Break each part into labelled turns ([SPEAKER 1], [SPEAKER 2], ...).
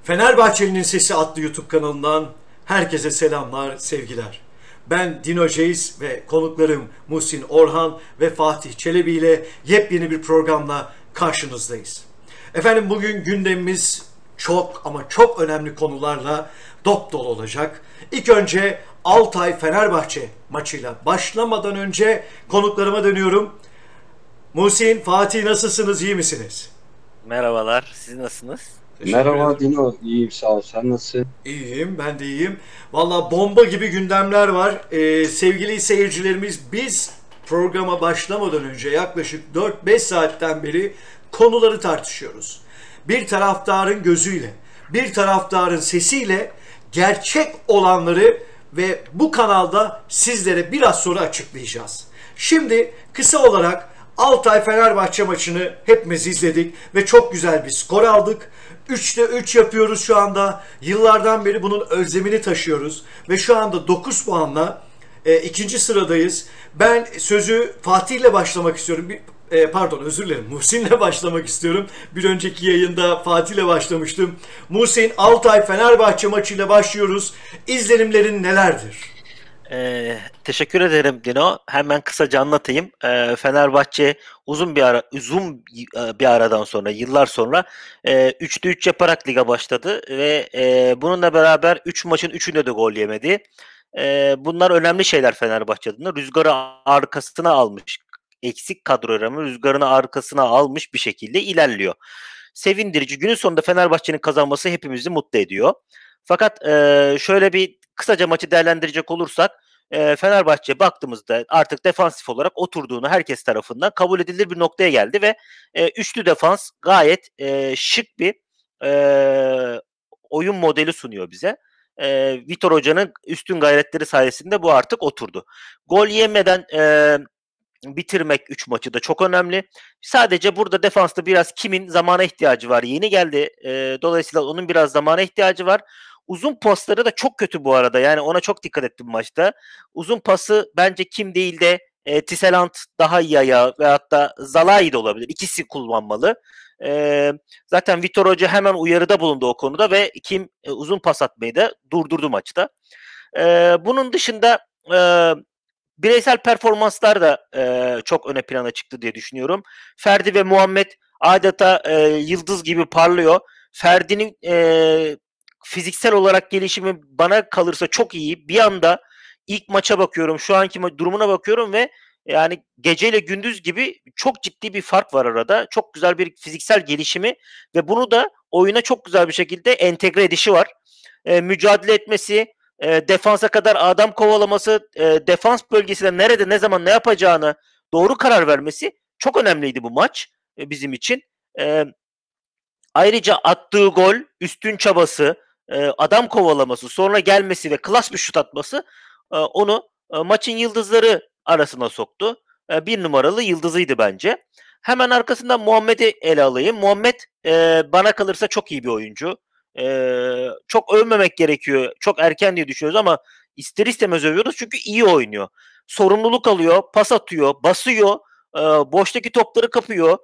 [SPEAKER 1] Fenerbahçeli'nin Sesi adlı YouTube kanalından herkese selamlar, sevgiler. Ben Dino Ceyiz ve konuklarım Muhsin Orhan ve Fatih Çelebi ile yepyeni bir programla karşınızdayız. Efendim bugün gündemimiz çok ama çok önemli konularla dop dolu olacak. İlk önce Altay Fenerbahçe maçıyla başlamadan önce konuklarıma dönüyorum. Muhsin, Fatih nasılsınız, iyi misiniz?
[SPEAKER 2] Merhabalar, siz nasılsınız?
[SPEAKER 1] Teşekkür
[SPEAKER 3] Merhaba
[SPEAKER 1] ederim.
[SPEAKER 3] Dino, iyiyim sağ ol. Sen nasılsın?
[SPEAKER 1] İyiyim, ben de iyiyim. Valla bomba gibi gündemler var. Sevgili seyircilerimiz, biz programa başlamadan önce yaklaşık 4-5 saatten beri konuları tartışıyoruz. Bir taraftarın gözüyle, bir taraftarın sesiyle gerçek olanları ve bu kanalda sizlere biraz sonra açıklayacağız. Şimdi kısa olarak Altay Fenerbahçe maçını hepimiz izledik ve çok güzel bir skor aldık. 3'te 3 yapıyoruz şu anda. Yıllardan beri bunun özlemini taşıyoruz ve şu anda 9 puanla ikinci sıradayız. Ben sözü Fatih'le başlamak istiyorum. Pardon, özür dilerim. Muhsin'le başlamak istiyorum. Bir önceki yayında Fatih'le başlamıştım. Muhsin, Altay Fenerbahçe maçıyla başlıyoruz. İzlenimlerin nelerdir?
[SPEAKER 2] Teşekkür ederim Dino. Hemen kısaca anlatayım. Fenerbahçe uzun bir aradan sonra, yıllar sonra 3'te 3 yaparak liga başladı ve bununla beraber 3 maçın 3'ünde de gol yemedi. Bunlar önemli şeyler Fenerbahçe adına. Rüzgarı arkasına almış. Eksik kadro rağmen rüzgarını arkasına almış bir şekilde ilerliyor. Sevindirici. Günün sonunda Fenerbahçe'nin kazanması hepimizi mutlu ediyor. Fakat şöyle bir kısaca maçı değerlendirecek olursak Fenerbahçe baktığımızda artık defansif olarak oturduğunu herkes tarafından kabul edilir bir noktaya geldi ve üçlü defans gayet şık bir e, oyun modeli sunuyor bize. Vitor Hoca'nın üstün gayretleri sayesinde bu artık oturdu. Gol yemeden bitirmek 3 maçı da çok önemli. Sadece burada defansta biraz kimin zamana ihtiyacı var. Yeni geldi. Dolayısıyla onun biraz zamana ihtiyacı var. Uzun pasları da çok kötü bu arada. Yani ona çok dikkat ettim maçta. Uzun pası bence kim değil de Tisserand daha iyi ayağı veyahut da Zalai de olabilir. İkisi kullanmalı. E, Zaten Vitor Hoca hemen uyarıda bulundu o konuda ve kim uzun pas atmayı da durdurdu maçta. Bunun dışında bireysel performanslar da çok öne plana çıktı diye düşünüyorum. Ferdi ve Muhammed adeta yıldız gibi parlıyor. Ferdi'nin fiziksel olarak gelişimi bana kalırsa çok iyi. Bir anda ilk maça bakıyorum, şu anki durumuna bakıyorum ve yani geceyle gündüz gibi çok ciddi bir fark var arada. Çok güzel bir fiziksel gelişimi ve bunu da oyuna çok güzel bir şekilde entegre edişi var. Mücadele etmesi, defansa kadar adam kovalaması, defans bölgesinde nerede ne zaman ne yapacağını doğru karar vermesi çok önemliydi bu maç bizim için. E, Ayrıca attığı gol, üstün çabası, adam kovalaması, sonra gelmesi ve klas bir şut atması onu maçın yıldızları arasına soktu. Bir numaralı yıldızıydı bence. Hemen arkasından Muhammed'i ele alayım. Muhammed bana kalırsa çok iyi bir oyuncu. Çok övmemek gerekiyor. Çok erken diye düşünüyoruz ama ister istemez övüyoruz çünkü iyi oynuyor. Sorumluluk alıyor, pas atıyor, basıyor, boştaki topları kapıyor.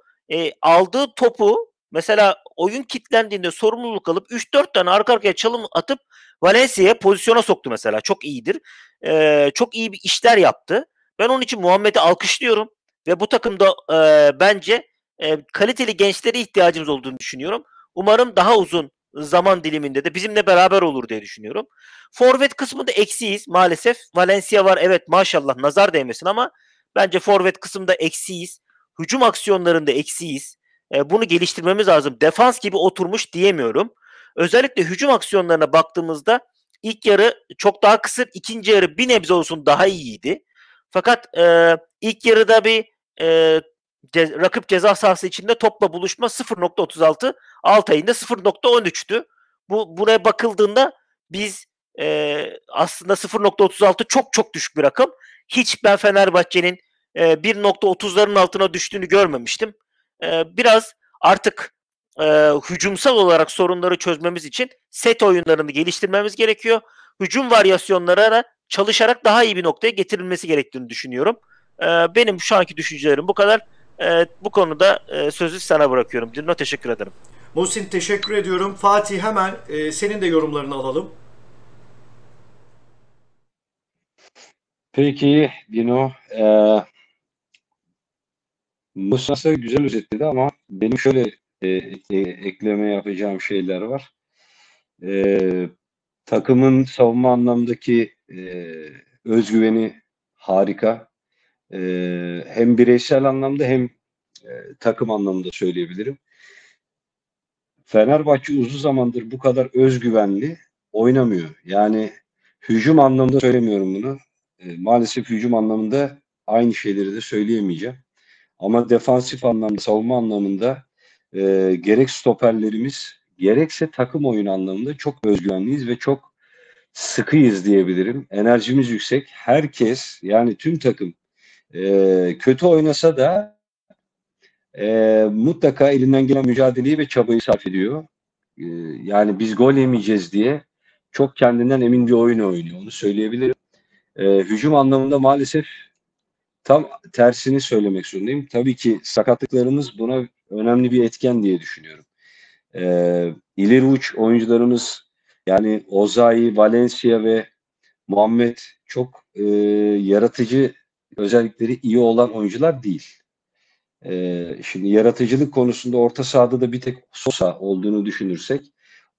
[SPEAKER 2] Aldığı topu mesela oyun kilitlendiğinde sorumluluk alıp 3-4 tane arka arkaya çalım atıp Valencia'ya pozisyona soktu mesela. Çok iyidir. Çok iyi bir işler yaptı. Ben onun için Muhammed'i alkışlıyorum ve bu takımda bence kaliteli gençlere ihtiyacımız olduğunu düşünüyorum. Umarım daha uzun zaman diliminde de bizimle beraber olur diye düşünüyorum. Forvet kısmında eksiyiz maalesef. Valencia var, evet, maşallah, nazar değmesin, ama bence forvet kısmında eksiyiz. Hücum aksiyonlarında eksiyiz. Bunu geliştirmemiz lazım. Defans gibi oturmuş diyemiyorum. Özellikle hücum aksiyonlarına baktığımızda ilk yarı çok daha kısır, ikinci yarı bir nebze olsun daha iyiydi. Fakat ilk yarıda bir e, rakip ceza sahası içinde topla buluşma 0.36, Altay'ın da 0.13'tü. Buraya bakıldığında biz aslında 0.36 çok çok düşük bir rakam. Hiç ben Fenerbahçe'nin 1.30'ların altına düştüğünü görmemiştim. Biraz artık hücumsal olarak sorunları çözmemiz için set oyunlarını geliştirmemiz gerekiyor. Hücum varyasyonları da çalışarak daha iyi bir noktaya getirilmesi gerektiğini düşünüyorum. Benim şu anki düşüncelerim bu kadar. Bu konuda sözü sana bırakıyorum. Dino, teşekkür ederim.
[SPEAKER 1] Muhsin teşekkür ediyorum. Fatih hemen senin de yorumlarını alalım.
[SPEAKER 3] Peki Dino, Musa güzel özetledi ama benim şöyle ekleme yapacağım şeyler var. E, Takımın savunma anlamdaki özgüveni harika. E, Hem bireysel anlamda hem takım anlamda söyleyebilirim. Fenerbahçe uzun zamandır bu kadar özgüvenli oynamıyor. Yani hücum anlamında söylemiyorum bunu. Maalesef hücum anlamında aynı şeyleri de söyleyemeyeceğim. Ama defansif anlamda, savunma anlamında gerek stoperlerimiz gerekse takım oyunu anlamında çok özgüvenliyiz ve çok sıkıyız diyebilirim. Enerjimiz yüksek. Herkes yani tüm takım kötü oynasa da mutlaka elinden gelen mücadeleyi ve çabayı sarf ediyor. Ee, Yani biz gol yemeyeceğiz diye çok kendinden emin bir oyun oynuyor. Onu söyleyebilirim. Hücum anlamında maalesef tam tersini söylemek zorundayım. Tabii ki sakatlıklarımız buna önemli bir etken diye düşünüyorum. İleri uç oyuncularımız yani Ozayi, Valencia ve Muhammed çok yaratıcı özellikleri iyi olan oyuncular değil. Şimdi yaratıcılık konusunda orta sahada da bir tek Sosa olduğunu düşünürsek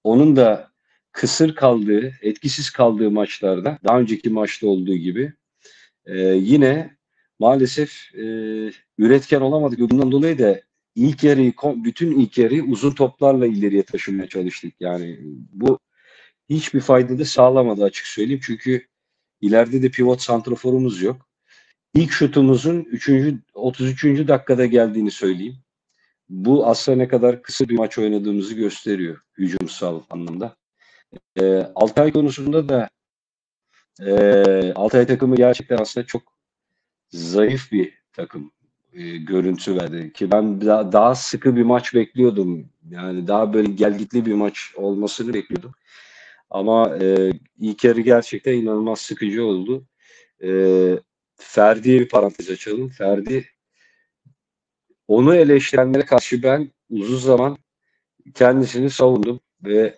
[SPEAKER 3] onun da kısır kaldığı, etkisiz kaldığı maçlarda daha önceki maçta olduğu gibi yine maalesef üretken olamadık. Bundan dolayı da bütün ilk yarıyı uzun toplarla ileriye taşımaya çalıştık. Yani bu hiçbir fayda da sağlamadı açık söyleyeyim. Çünkü ileride de pivot santraforumuz yok. İlk şutumuzun 33. dakikada geldiğini söyleyeyim. Bu aslında ne kadar kısa bir maç oynadığımızı gösteriyor hücumsal anlamda. Altay konusunda da Altay takımı gerçekten aslında çok zayıf bir takım görüntü verdi. Ki ben daha sıkı bir maç bekliyordum. Yani daha böyle gelgitli bir maç olmasını bekliyordum. Ama ilk yarı gerçekten inanılmaz sıkıcı oldu. E, Ferdi'ye bir parantez açalım. Ferdi onu eleştirenlere karşı ben uzun zaman kendisini savundum ve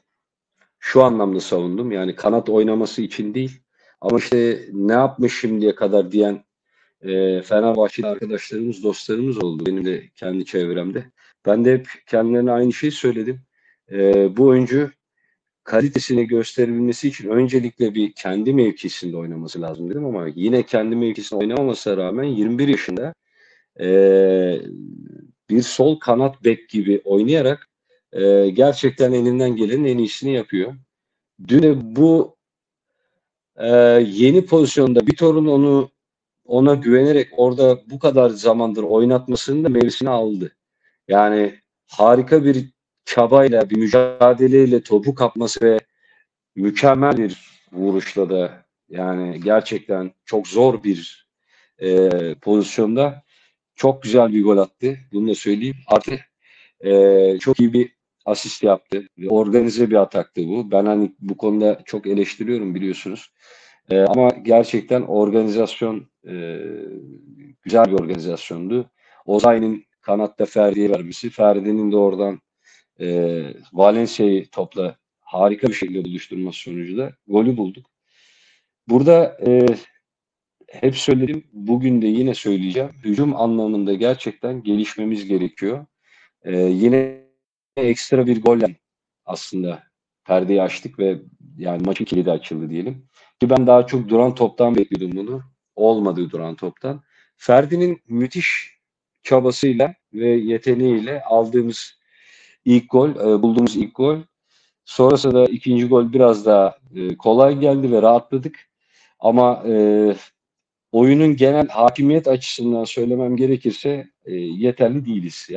[SPEAKER 3] şu anlamda savundum. Yani kanat oynaması için değil. Ama işte ne yapmış şimdiye kadar diyen Fenerbahçeli arkadaşlarımız, dostlarımız oldu. Benim de kendi çevremde. Ben de hep kendilerine aynı şeyi söyledim. Bu oyuncu kalitesini gösterebilmesi için öncelikle bir kendi mevkisinde oynaması lazım dedim ama yine kendi mevkisinde oynamamasına rağmen 21 yaşında bir sol kanat bek gibi oynayarak gerçekten elinden gelenin en iyisini yapıyor. Dün de bu e, yeni pozisyonda Vitor'un ona güvenerek orada bu kadar zamandır oynatmasının da meyvesini aldı. Yani harika bir çabayla, bir mücadeleyle topu kapması ve mükemmel bir vuruşla da yani gerçekten çok zor bir pozisyonda çok güzel bir gol attı. Bunu da söyleyeyim. Artık çok iyi bir asist yaptı. Organize bir ataktı bu. Ben hani bu konuda çok eleştiriyorum biliyorsunuz. Ama gerçekten organizasyon güzel bir organizasyondu. Ozayi'nin kanatta Ferdi'ye vermesi, Ferdi'nin de oradan Valencia'yı topla harika bir şekilde buluşturması sonucu da golü bulduk. Burada hep söyledim, bugün de yine söyleyeceğim. Hücum anlamında gerçekten gelişmemiz gerekiyor. Yine ekstra bir golle aslında perdeyi açtık ve yani maçın kilidi açıldı diyelim. Ki ben daha çok duran toptan bekliyordum bunu. Olmadı duran toptan. Ferdi'nin müthiş çabasıyla ve yeteneğiyle aldığımız ilk gol, bulduğumuz ilk gol. Sonrasında ikinci gol biraz daha kolay geldi ve rahatladık. Ama oyunun genel hakimiyet açısından söylemem gerekirse yeterli değiliz.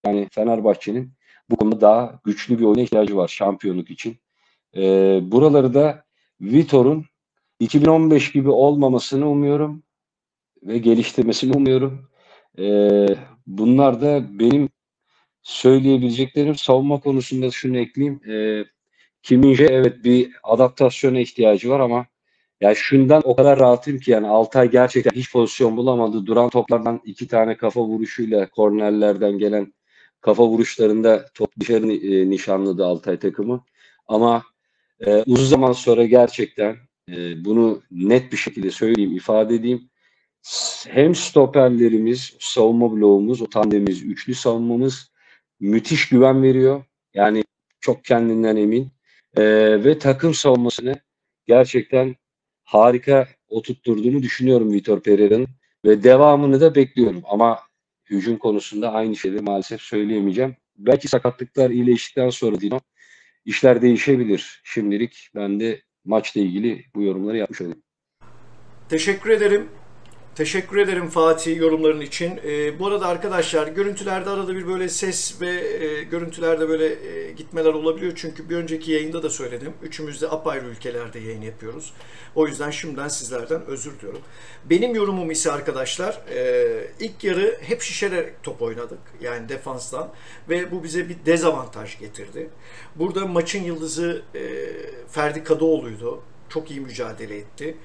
[SPEAKER 3] Yani Fenerbahçe'nin bu konuda daha güçlü bir oyuna ihtiyacı var şampiyonluk için. Buraları da Vitor'un 2015 gibi olmamasını umuyorum ve geliştirmesini umuyorum. Bunlar da benim söyleyebileceklerim. Savunma konusunda şunu ekleyeyim. Kim Min-jae evet bir adaptasyona ihtiyacı var ama ya şundan o kadar rahatım ki yani Altay gerçekten hiç pozisyon bulamadı. Duran toplardan iki tane kafa vuruşuyla kornerlerden gelen kafa vuruşlarında top dışarı nişanladı Altay takımı. Ama uzun zaman sonra gerçekten bunu net bir şekilde söyleyeyim, ifade edeyim. Hem stoperlerimiz, savunma bloğumuz, o tandemimiz, üçlü savunmamız müthiş güven veriyor. Yani çok kendinden emin. Ve takım savunmasını gerçekten harika oturtturduğunu düşünüyorum Vitor Pereira'nın. Ve devamını da bekliyorum. Ama hücum konusunda aynı şeyleri maalesef söyleyemeyeceğim. Belki sakatlıklar iyileştikten sonra Dino, işler değişebilir. Şimdilik ben de maçla ilgili bu yorumları yapmış olayım.
[SPEAKER 1] Teşekkür ederim. Teşekkür ederim Fatih yorumların için. Bu arada arkadaşlar görüntülerde arada bir böyle ses ve görüntülerde böyle gitmeler olabiliyor. Çünkü bir önceki yayında da söyledim. Üçümüz de apayrı ülkelerde yayın yapıyoruz. O yüzden şimdiden sizlerden özür diliyorum. Benim yorumum ise arkadaşlar ilk yarı hep şişerek top oynadık. Yani defanstan. Ve bu bize bir dezavantaj getirdi. Burada maçın yıldızı Ferdi Kadıoğlu'ydu. Çok iyi mücadele etti.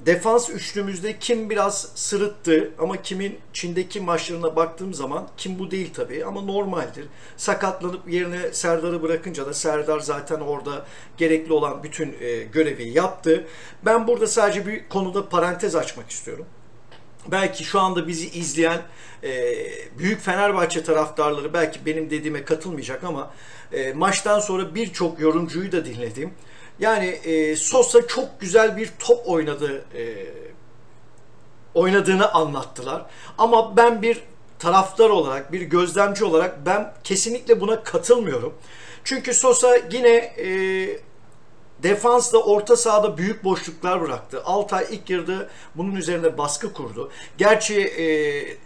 [SPEAKER 1] Defans üçlümüzde kim biraz sırıttı ama kimin Çin'deki maçlarına baktığım zaman kim bu değil tabii ama normaldir. Sakatlanıp yerine Serdar'ı bırakınca da Serdar zaten orada gerekli olan bütün görevi yaptı. Ben burada sadece bir konuda parantez açmak istiyorum. Belki şu anda bizi izleyen büyük Fenerbahçe taraftarları belki benim dediğime katılmayacak ama maçtan sonra birçok yorumcuyu da dinledim. Yani Sosa çok güzel bir top oynadığını anlattılar. Ama ben bir taraftar olarak, bir gözlemci olarak ben kesinlikle buna katılmıyorum. Çünkü Sosa yine defansla orta sahada büyük boşluklar bıraktı. Altay ilk yarıda bunun üzerine baskı kurdu. Gerçi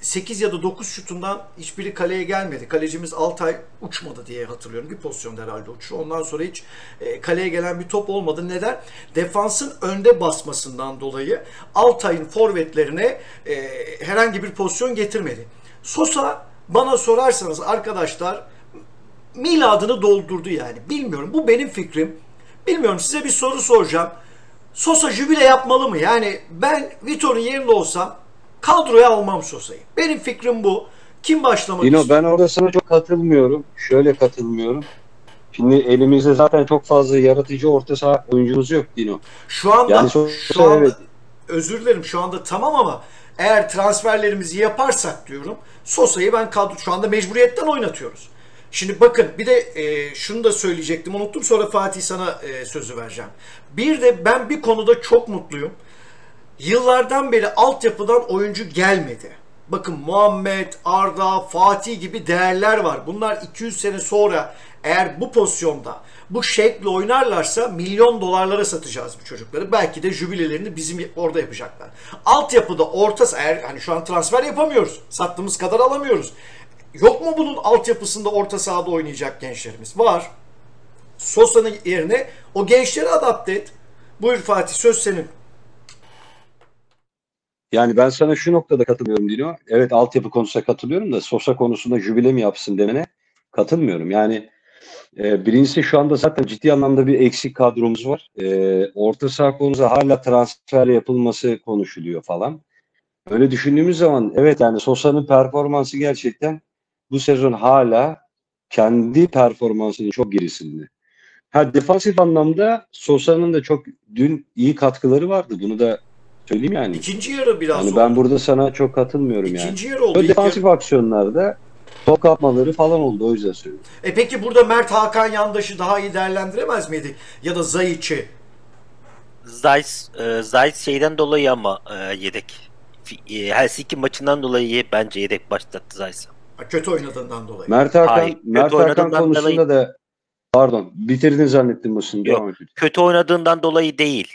[SPEAKER 1] 8 ya da 9 şutundan hiçbiri kaleye gelmedi. Kalecimiz Altay uçmadı diye hatırlıyorum. Bir pozisyonda herhalde uçtu. Ondan sonra hiç kaleye gelen bir top olmadı. Neden? Defansın önde basmasından dolayı Altay'ın forvetlerine herhangi bir pozisyon getirmedi. Sosa bana sorarsanız arkadaşlar miladını doldurdu yani. Bilmiyorum. Bu benim fikrim. Bilmiyorum, size bir soru soracağım. Sosa jübile yapmalı mı? Yani ben Vitor'un yerinde olsam kadroya almam Sosa'yı. Benim fikrim bu. Kim başlamak
[SPEAKER 3] Dino,
[SPEAKER 1] istiyor?
[SPEAKER 3] ben orada sana çok katılmıyorum. Şöyle katılmıyorum. Şimdi elimizde zaten çok fazla yaratıcı orta saha oyuncumuz yok Dino.
[SPEAKER 1] Şu anda
[SPEAKER 3] Yani
[SPEAKER 1] şu anda
[SPEAKER 3] evet.
[SPEAKER 1] özür dilerim, şu anda tamam ama eğer transferlerimizi yaparsak diyorum Sosa'yı ben şu anda mecburiyetten oynatıyoruz. Şimdi bakın bir de şunu da söyleyecektim, unuttum, sonra Fatih sana sözü vereceğim. Bir de ben bir konuda çok mutluyum. Yıllardan beri altyapıdan oyuncu gelmedi. Bakın Muhammed, Arda, Fatih gibi değerler var. Bunlar 200 sene sonra eğer bu pozisyonda bu şekle oynarlarsa milyon dolarlara satacağız bu çocukları. Belki de jübilelerini bizim orada yapacaklar. Altyapıda orta, eğer hani şu an transfer yapamıyoruz. Sattığımız kadar alamıyoruz. Yok mu bunun altyapısında orta sahada oynayacak gençlerimiz? Var. Sosa'nın yerine o gençleri adapte et. Buyur Fatih, söz senin.
[SPEAKER 3] Yani ben sana şu noktada katılıyorum Dino. Evet, altyapı konusunda katılıyorum da Sosa konusunda jübile mi yapsın demene katılmıyorum. Yani birincisi şu anda zaten ciddi anlamda bir eksik kadromuz var. Orta saha konusunda hala transfer yapılması konuşuluyor falan. Öyle düşündüğümüz zaman evet, yani Sosa'nın performansı gerçekten bu sezon hala kendi performansının çok gerisinde. Ha, defansif anlamda Sosa'nın da çok dün iyi katkıları vardı. Bunu da söyleyeyim yani.
[SPEAKER 1] İkinci yarı biraz
[SPEAKER 3] Yani
[SPEAKER 1] oldu.
[SPEAKER 3] ben burada sana çok katılmıyorum yani.
[SPEAKER 1] İkinci yarı oldu.
[SPEAKER 3] Böyle defansif aksiyonlarda top kapmaları falan oldu, o yüzden söylüyorum.
[SPEAKER 1] Peki burada Mert Hakan Yandaş'ı daha iyi değerlendiremez miydik? Ya da Zayic'i?
[SPEAKER 2] Zayt şeyden dolayı ama yedek. Helsinki maçından dolayı bence yedek başlattı Zayt'ı.
[SPEAKER 1] Kötü oynadığından dolayı.
[SPEAKER 3] Mert Hakan,
[SPEAKER 2] Hayır,
[SPEAKER 3] Mert
[SPEAKER 2] kötü
[SPEAKER 3] Hakan
[SPEAKER 2] oynadığından
[SPEAKER 3] konusunda
[SPEAKER 2] dolayı-
[SPEAKER 3] da pardon, bitirdin zannettim basını.
[SPEAKER 2] Yok,
[SPEAKER 3] Devam et.
[SPEAKER 2] kötü oynadığından dolayı değil.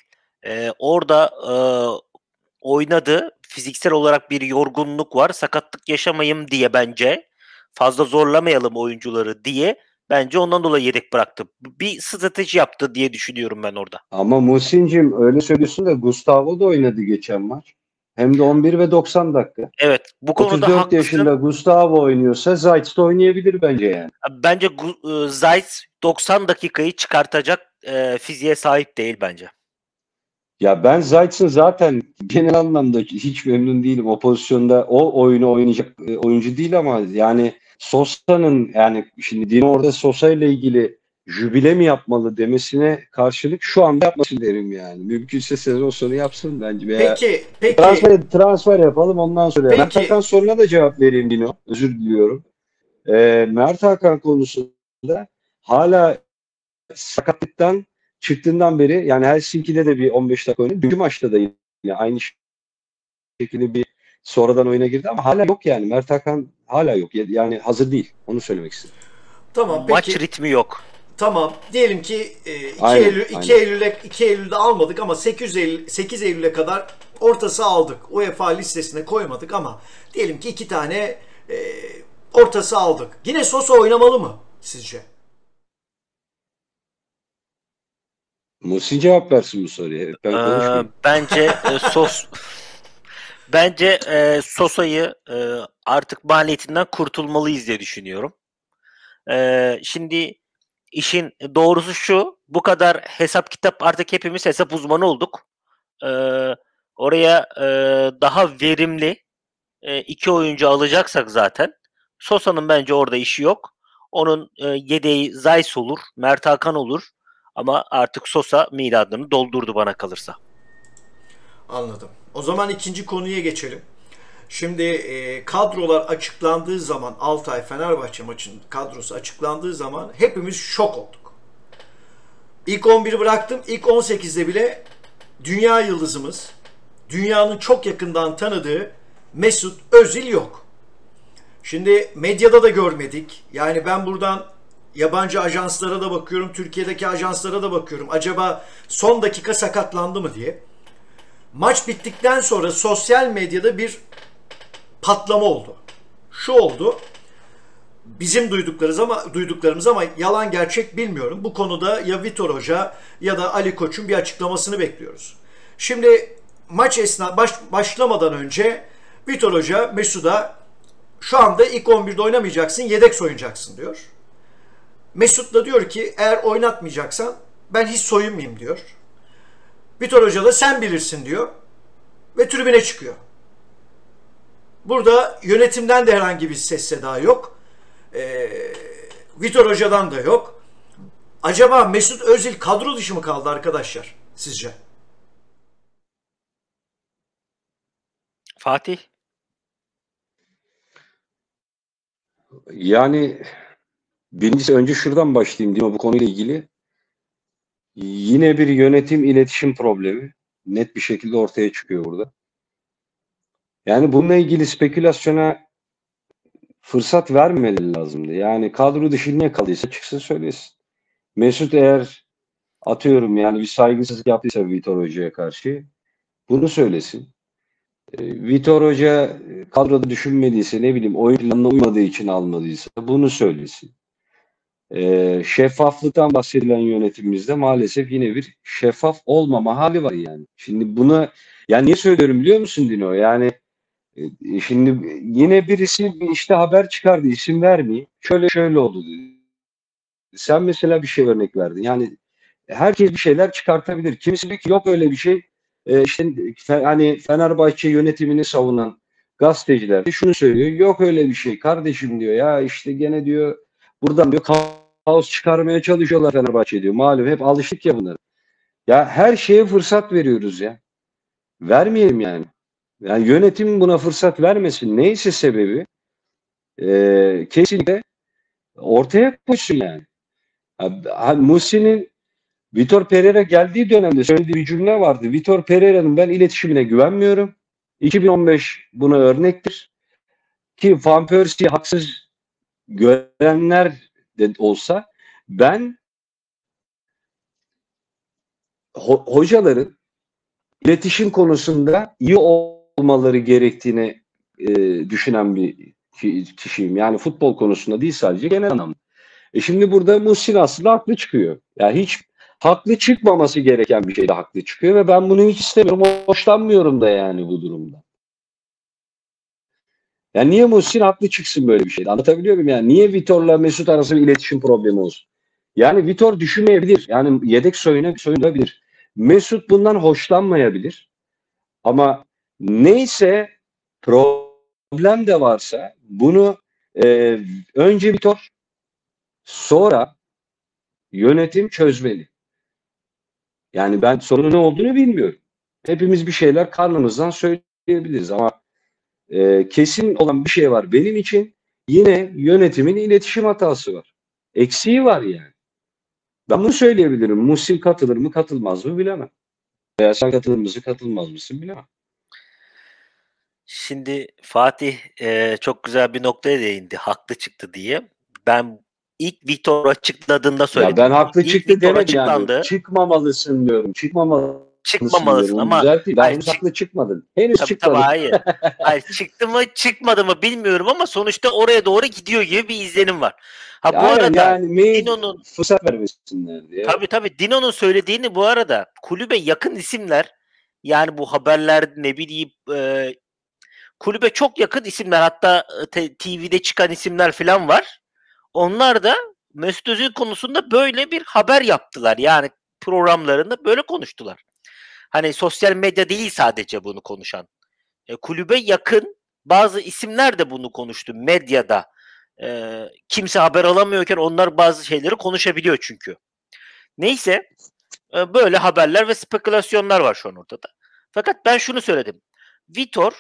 [SPEAKER 2] Orada oynadı. Fiziksel olarak bir yorgunluk var. Sakatlık yaşamayayım diye bence. Fazla zorlamayalım oyuncuları diye. Bence ondan dolayı yedek bıraktı. Bir strateji yaptı diye düşünüyorum ben orada.
[SPEAKER 3] Ama Muhsin'cim öyle söylüyorsun da Gustavo da oynadı geçen maç. Hem de 11 ve 90 dakika.
[SPEAKER 2] Evet, bu konuda
[SPEAKER 3] 34
[SPEAKER 2] haklısın.
[SPEAKER 3] yaşında Gustavo oynuyorsa Zayt de oynayabilir bence yani.
[SPEAKER 2] Bence Zayt 90 dakikayı çıkartacak fiziğe sahip değil bence.
[SPEAKER 3] Ya ben Zayt'ın zaten genel anlamda hiç memnun değilim. O pozisyonda o oyunu oynayacak oyuncu değil ama yani Sosa'nın, yani şimdi Dino orada Sosa ile ilgili jübile mi yapmalı demesine karşılık şu anda yapmasın derim yani. Mümkünse sezon sonu yapsın bence, veya
[SPEAKER 1] Peki,
[SPEAKER 3] transfer yapalım ondan sonra. Mert Hakan
[SPEAKER 1] peki,
[SPEAKER 3] soruna da cevap vereyim Dino. Özür diliyorum. Mert Hakan konusunda hala sakatlıktan çıktığından beri, yani Helsinki'de de bir 15 dakika oynadı. Dünkü maçta da yine aynı şekilde bir sonradan oyuna girdi ama hala yok yani. Mert Hakan hala yok. Yani hazır değil. Onu söylemek istedim.
[SPEAKER 1] tamam,
[SPEAKER 2] Maç
[SPEAKER 1] peki.
[SPEAKER 2] ritmi yok.
[SPEAKER 1] Tamam. Diyelim ki 2
[SPEAKER 3] Aynen,
[SPEAKER 1] Eylül 2
[SPEAKER 3] aynen.
[SPEAKER 1] Eylül'e 2 Eylül'de almadık ama 8 Eylül'e kadar orta saha aldık. UEFA listesine koymadık ama diyelim ki 2 tane orta saha aldık. Yine Sosa oynamalı mı sizce?
[SPEAKER 3] Muhsin cevap versin bu soruya. Ben konuşmayayım.
[SPEAKER 2] Bence Sosa'yı artık maliyetinden kurtulmalıyız diye düşünüyorum. Şimdi işin doğrusu şu, bu kadar hesap kitap, artık hepimiz hesap uzmanı olduk. Oraya daha verimli iki oyuncu alacaksak zaten Sosa'nın bence orada işi yok. Onun yedeği Zayt olur, Mert Hakan olur ama artık Sosa miladını doldurdu bana kalırsa.
[SPEAKER 1] Anladım. O zaman ikinci konuya geçelim. Şimdi kadrolar açıklandığı zaman, Altay Fenerbahçe maçının kadrosu açıklandığı zaman hepimiz şok olduk. İlk 11'i bıraktım. İlk 18'de bile dünya yıldızımız, dünyanın çok yakından tanıdığı Mesut Özil yok. Şimdi medyada da görmedik. Yani ben buradan yabancı ajanslara da bakıyorum, Türkiye'deki ajanslara da bakıyorum. Acaba son dakika sakatlandı mı diye. Maç bittikten sonra sosyal medyada bir patlama oldu. Şu oldu. Bizim duyduklarımız ama yalan gerçek bilmiyorum. Bu konuda ya Vitor Hoca ya da Ali Koç'un bir açıklamasını bekliyoruz. Şimdi maç başlamadan önce Vitor Hoca Mesut'a şu anda ilk 11'de oynamayacaksın, yedek soyunacaksın diyor. Mesut da diyor ki eğer oynatmayacaksan ben hiç soyunmayayım diyor. Vitor Hoca da sen bilirsin diyor ve tribüne çıkıyor. Burada yönetimden de herhangi bir ses seda yok. Vitor Hoca'dan da yok. Acaba Mesut Özil kadro dışı mı kaldı arkadaşlar sizce?
[SPEAKER 2] Fatih?
[SPEAKER 3] Yani birincisi, önce şuradan başlayayım Dino, bu konuyla ilgili. Yine bir yönetim iletişim problemi net bir şekilde ortaya çıkıyor burada. Yani bununla ilgili spekülasyona fırsat vermemeleri lazımdı. Yani kadro dışı ne kaldıysa çıksın söylesin. Mesut eğer, atıyorum yani, bir saygısızlık yaptıysa Vitor Hoca'ya karşı bunu söylesin. Vitor Hoca kadroda düşünmediyse, ne bileyim oyun planına uymadığı için almadıysa bunu söylesin. Şeffaflıktan bahsedilen yönetimimizde maalesef yine bir şeffaf olmama hali var yani. Şimdi bunu, yani niye söylüyorum biliyor musun Dino? Yani şimdi yine birisi bir işte haber çıkardı, isim vermeyeyim. Şöyle şöyle oldu dedi. Sen mesela bir şey örnek verdin. Yani herkes bir şeyler çıkartabilir. Kimisi diyor ki yok öyle bir şey. İşte hani Fenerbahçe yönetimini savunan gazeteciler de şunu söylüyor. Yok öyle bir şey kardeşim diyor. Ya işte gene diyor buradan diyor kaos çıkarmaya çalışıyorlar Fenerbahçe diyor. Malum hep alıştık ya bunlara. Ya her şeye fırsat veriyoruz ya. Vermeyelim yani. Yani yönetim buna fırsat vermesin. Neyse sebebi kesinlikle ortaya koysun yani. Muhsin'in Vitor Pereira geldiği dönemde söylediği bir cümle vardı. Vitor Pereira'nın ben iletişimine güvenmiyorum. 2015 buna örnektir. Ki Van Persie'yi haksız görenler de olsa, ben hocaların iletişim konusunda iyi olmaları gerektiğini düşünen bir kişiyim. Yani futbol konusunda değil, sadece genel anlamda. Şimdi burada Muhsin aslında haklı çıkıyor. Yani hiç haklı çıkmaması gereken bir şeyde haklı çıkıyor ve ben bunu hiç istemiyorum. Hoşlanmıyorum da yani bu durumda. Yani niye Muhsin haklı çıksın böyle bir şeyde? Anlatabiliyor muyum yani? Niye Vitor'la Mesut arasında bir iletişim problemi olsun? Yani Vitor düşünmeyebilir. Yani yedek soyunabilir. Mesut bundan hoşlanmayabilir. Ama neyse, problem de varsa bunu Önce Vitor, sonra yönetim çözmeli. Yani ben sorunun ne olduğunu bilmiyorum. Hepimiz bir şeyler karnımızdan söyleyebiliriz ama kesin olan bir şey var. Benim için yine yönetimin iletişim hatası var. Eksiği var yani. Ben bunu söyleyebilirim. Muhsin katılır mı katılmaz mı bilemem. Veya sen katılır mısın katılmaz mısın bilemem.
[SPEAKER 2] Şimdi Fatih çok güzel bir noktaya değindi. Haklı çıktı diye. Ben ilk Vitor açıkladığında söyledim.
[SPEAKER 3] Ya ben haklı
[SPEAKER 2] İlk
[SPEAKER 3] çıktı
[SPEAKER 2] Vitor
[SPEAKER 3] demedim yani.
[SPEAKER 2] açıklandı.
[SPEAKER 3] Çıkmamalısın diyorum. Çıkmamalısın
[SPEAKER 2] Çıkmamalısın
[SPEAKER 3] diyorum. Onu
[SPEAKER 2] ama
[SPEAKER 3] düzelteyim.
[SPEAKER 2] hayır,
[SPEAKER 3] Henüz haklı çıkmadın. Henüz
[SPEAKER 2] tabii
[SPEAKER 3] çıkmadın.
[SPEAKER 2] hayır. Hayır, çıktı mı çıkmadı mı bilmiyorum ama sonuçta oraya doğru gidiyor gibi bir izlenim var. Ha bu
[SPEAKER 3] Aynen
[SPEAKER 2] arada
[SPEAKER 3] yani
[SPEAKER 2] Dino'nun
[SPEAKER 3] fırsat vermesinler diye.
[SPEAKER 2] tabii Dino'nun söylediğini bu arada kulübe yakın isimler, yani bu haberler ne bileyim kulübe çok yakın isimler, hatta TV'de çıkan isimler falan var. Onlar da Mesut Özil konusunda böyle bir haber yaptılar. Yani programlarında böyle konuştular. Hani sosyal medya değil sadece bunu konuşan. Kulübe yakın bazı isimler de bunu konuştu medyada. Kimse haber alamıyorken onlar bazı şeyleri konuşabiliyor çünkü. Neyse, böyle haberler ve spekülasyonlar var şu an ortada. Fakat ben şunu söyledim. Vitor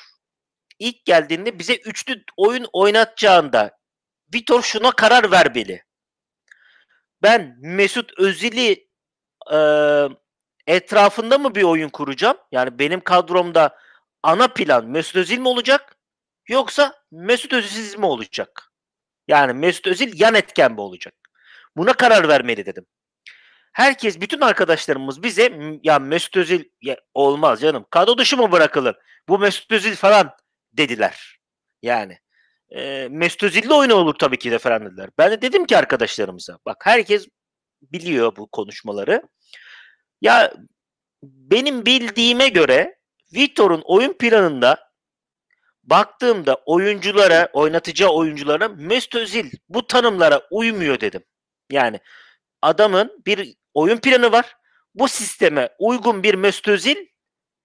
[SPEAKER 2] ilk geldiğinde bize üçlü oyun oynatacağında Vitor şuna karar vermeli. Ben Mesut Özil'i etrafında mı bir oyun kuracağım? Yani benim kadromda ana plan Mesut Özil mi olacak? Yoksa Mesut Özil'siz mi olacak? Yani Mesut Özil yan etken mi olacak? Buna karar vermeli dedim. Herkes, bütün arkadaşlarımız bize ya Mesut Özil olmaz canım. Kadro dışı mı bırakılır? Bu Mesut Özil falan dediler. Yani Mesut Özil'le oyunu olur tabii ki de falan dediler. Ben de dedim ki arkadaşlarımıza, bak herkes biliyor bu konuşmaları. Ya benim bildiğime göre Vitor'un oyun planında baktığımda oyunculara, oynatacağı oyunculara Mesut Özil bu tanımlara uymuyor dedim. Yani adamın bir oyun planı var. Bu sisteme uygun bir Mesut Özil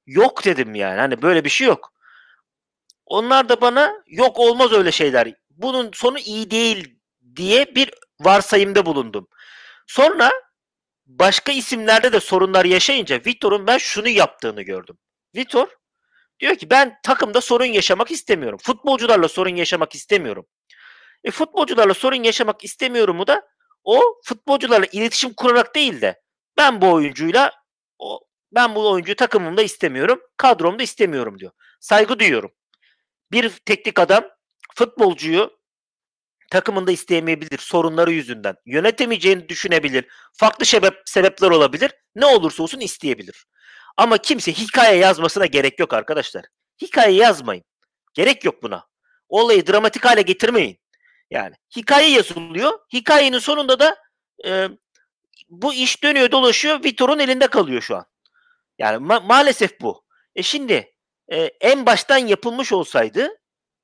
[SPEAKER 2] yok dedim yani. Hani böyle bir şey yok. Onlar da bana yok olmaz öyle şeyler, bunun sonu iyi değil diye bir varsayımda bulundum. Sonra başka isimlerde de sorunlar yaşayınca Vitor'un ben şunu yaptığını gördüm. Vitor diyor ki ben takımda sorun yaşamak istemiyorum. Futbolcularla sorun yaşamak istemiyorum. Futbolcularla sorun yaşamak istemiyorumu da o futbolcularla iletişim kurarak değil de ben bu oyuncuyla ben bu oyuncuyu takımımda istemiyorum, kadromda istemiyorum diyor. Saygı duyuyorum. Bir teknik adam futbolcuyu takımında isteyemeyebilir sorunları yüzünden. Yönetemeyeceğini düşünebilir. Farklı sebepler olabilir. Ne olursa olsun isteyebilir. Ama kimse hikaye yazmasına gerek yok arkadaşlar. Hikaye yazmayın. Gerek yok buna. Olayı dramatik hale getirmeyin. Yani hikaye yazılıyor. Hikayenin sonunda da bu iş dönüyor dolaşıyor. Vitor'un elinde kalıyor şu an. Yani maalesef bu. Şimdi en baştan yapılmış olsaydı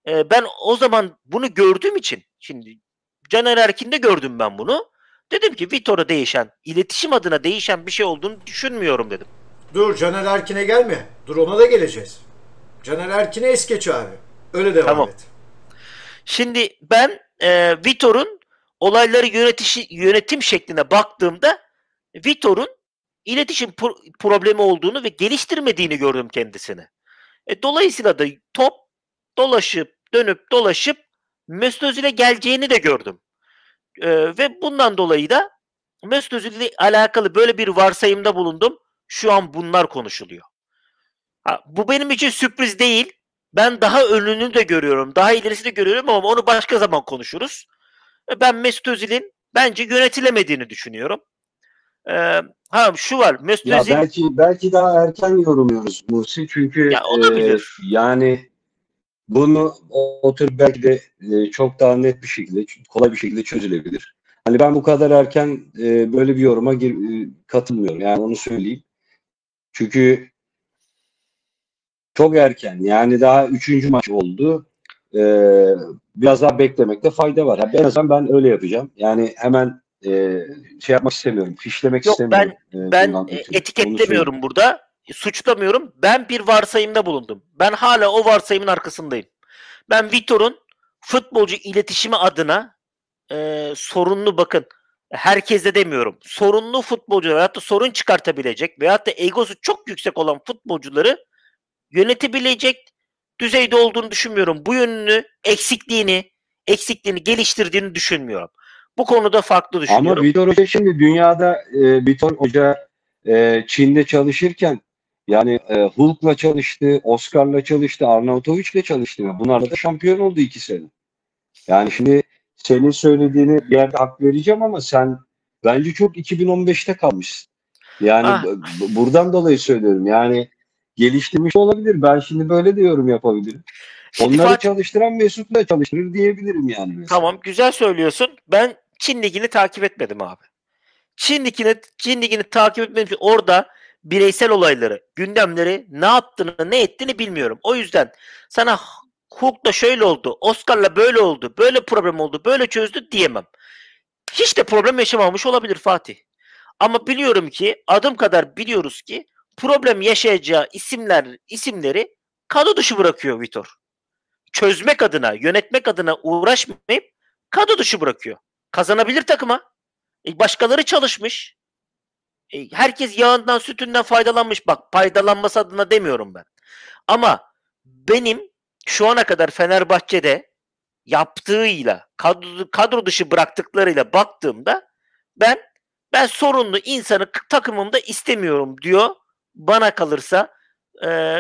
[SPEAKER 2] ben o zaman bunu gördüğüm için, şimdi Caner Erkin'de gördüm ben bunu. Dedim ki Vitor'a değişen, iletişim adına değişen bir şey olduğunu düşünmüyorum dedim.
[SPEAKER 1] Dur Caner Erkin'e gelme. Dur ona da geleceğiz. Caner Erkin'e es geç abi. Öyle devam
[SPEAKER 2] Tamam.
[SPEAKER 1] et.
[SPEAKER 2] Şimdi ben Vitor'un olayları yönetim şekline baktığımda Vitor'un iletişim problemi olduğunu ve geliştirmediğini gördüm kendisini. Dolayısıyla da top dönüp dolaşıp Mesut Özil'e geleceğini de gördüm. Ve bundan dolayı da Mesut Özil'le alakalı böyle bir varsayımda bulundum. Şu an bunlar konuşuluyor. Bu benim için sürpriz değil. Ben daha önünü de görüyorum. Daha ilerisini de görüyorum ama onu başka zaman konuşuruz. Ben Mesut Özil'in bence yönetilemediğini düşünüyorum. Şu var. Mesut
[SPEAKER 3] Ya
[SPEAKER 2] Özil
[SPEAKER 3] belki daha erken yorumluyoruz Musi çünkü
[SPEAKER 2] ya olabilir.
[SPEAKER 3] yani bunu oturup belki de çok daha net bir şekilde, kolay bir şekilde çözülebilir. Hani ben bu kadar erken böyle bir yoruma katılmıyorum. Yani onu söyleyeyim. Çünkü çok erken. Yani daha 3. maç oldu. Biraz daha beklemekte fayda var. En azından ben öyle yapacağım. Yani hemen şey yapmak istemiyorum. Fişlemek
[SPEAKER 2] Yok,
[SPEAKER 3] istemiyorum.
[SPEAKER 2] ben etiketlemiyorum burada. Suçlamıyorum. Ben bir varsayımda bulundum. Ben hala o varsayımın arkasındayım. Ben Vitor'un futbolcu iletişimi adına sorunlu, bakın herkese demiyorum, sorunlu futbolcular veyahut da sorun çıkartabilecek veyahut da egosu çok yüksek olan futbolcuları yönetebilecek düzeyde olduğunu düşünmüyorum. Bu yönünü, eksikliğini geliştirdiğini düşünmüyorum. Bu konuda farklı düşünüyorum.
[SPEAKER 3] Ama Vitor Hoca şimdi dünyada Vitor Hoca Çin'de çalışırken yani Hulk'la çalıştı, Oscar'la çalıştı, Arnautovic'le çalıştı. Bunlarla da şampiyon oldu 2 sene. Yani şimdi senin söylediğini bir yerde hak vereceğim ama sen bence çok 2015'te kalmışsın. Yani buradan dolayı söylüyorum. Yani geliştirmiş olabilir. Ben şimdi böyle de yorum yapabilirim.
[SPEAKER 2] Şimdi
[SPEAKER 3] Onları çalıştıran Mesut'la çalıştırır diyebilirim yani. Mesela.
[SPEAKER 2] Tamam, güzel söylüyorsun. Ben Çin Ligi'ni takip etmedim abi. Çin Ligi'ni takip etmedim. Orada bireysel olayları, gündemleri ne yaptığını, ne ettiğini bilmiyorum. O yüzden sana Hulk'la şöyle oldu, Oscar'la böyle oldu, böyle problem oldu, böyle çözdü diyemem. Hiç de problem yaşamamış olabilir Fatih. Ama biliyorum ki, adım kadar biliyoruz ki problem yaşayacağı isimleri kadro dışı bırakıyor Vitor. Çözmek adına, yönetmek adına uğraşmayıp kadro dışı bırakıyor. Kazanabilir takıma. Başkaları çalışmış. Herkes yağından, sütünden faydalanmış. Bak, faydalanması adına demiyorum ben. Ama benim şu ana kadar Fenerbahçe'de yaptığıyla, kadro dışı bıraktıklarıyla baktığımda ben sorunlu insanı takımımda istemiyorum diyor. Bana kalırsa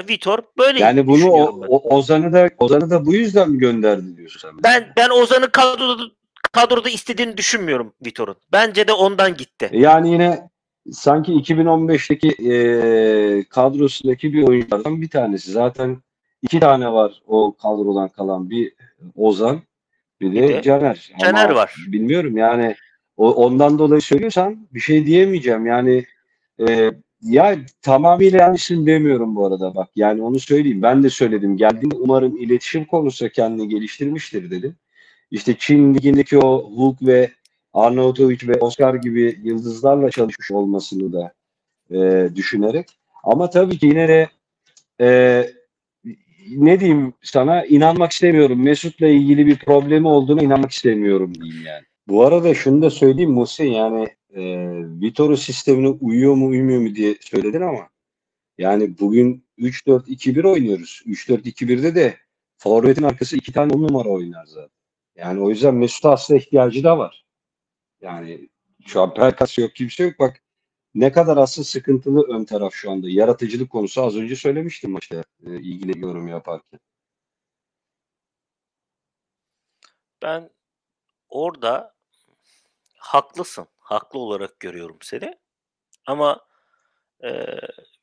[SPEAKER 2] Vitor böyle
[SPEAKER 3] yani bunu
[SPEAKER 2] düşünüyorum ben.
[SPEAKER 3] Ozan'ı da bu yüzden mi gönderdi diyorsun sen?
[SPEAKER 2] Ben Ozan'ın kadroda istediğini düşünmüyorum Vitor'un. Bence de ondan gitti.
[SPEAKER 3] Yani yine sanki 2015'teki kadrosundaki bir oyunculardan bir tanesi. Zaten 2 tane var o kadrodan kalan. Bir Ozan, bir de Caner.
[SPEAKER 2] Caner
[SPEAKER 3] ama
[SPEAKER 2] var.
[SPEAKER 3] Bilmiyorum yani ondan dolayı söylüyorsan bir şey diyemeyeceğim. Yani ya tamamıyla yanlışsın demiyorum bu arada bak. Yani onu söyleyeyim. Ben de söyledim. Geldiğinde umarım iletişim konusunda kendini geliştirmiştir dedim. İşte Çin Ligi'ndeki o Hulk ve Arnautovic ve Oscar gibi yıldızlarla çalışmış olmasını da düşünerek. Ama tabii ki yine de ne diyeyim sana, inanmak istemiyorum. Mesut'la ilgili bir problemi olduğuna inanmak istemiyorum diyeyim yani. Bu arada şunu da söyleyeyim Muhsin, yani Vitor'u sistemine uyuyor mu uymuyor mu diye söyledin ama yani bugün 3-4-2-1 oynuyoruz. 3-4-2-1'de de forvetin arkası 2 tane 10 numara oynar zaten. Yani o yüzden Mesut'a aslında ihtiyacı da var. Yani şu an Pelkas yok, kimse yok. Bak ne kadar aslında sıkıntılı ön taraf şu anda. Yaratıcılık konusu az önce söylemiştim maçta ilgili yorum yaparken.
[SPEAKER 2] Ben orada haklısın. Haklı olarak görüyorum seni. Ama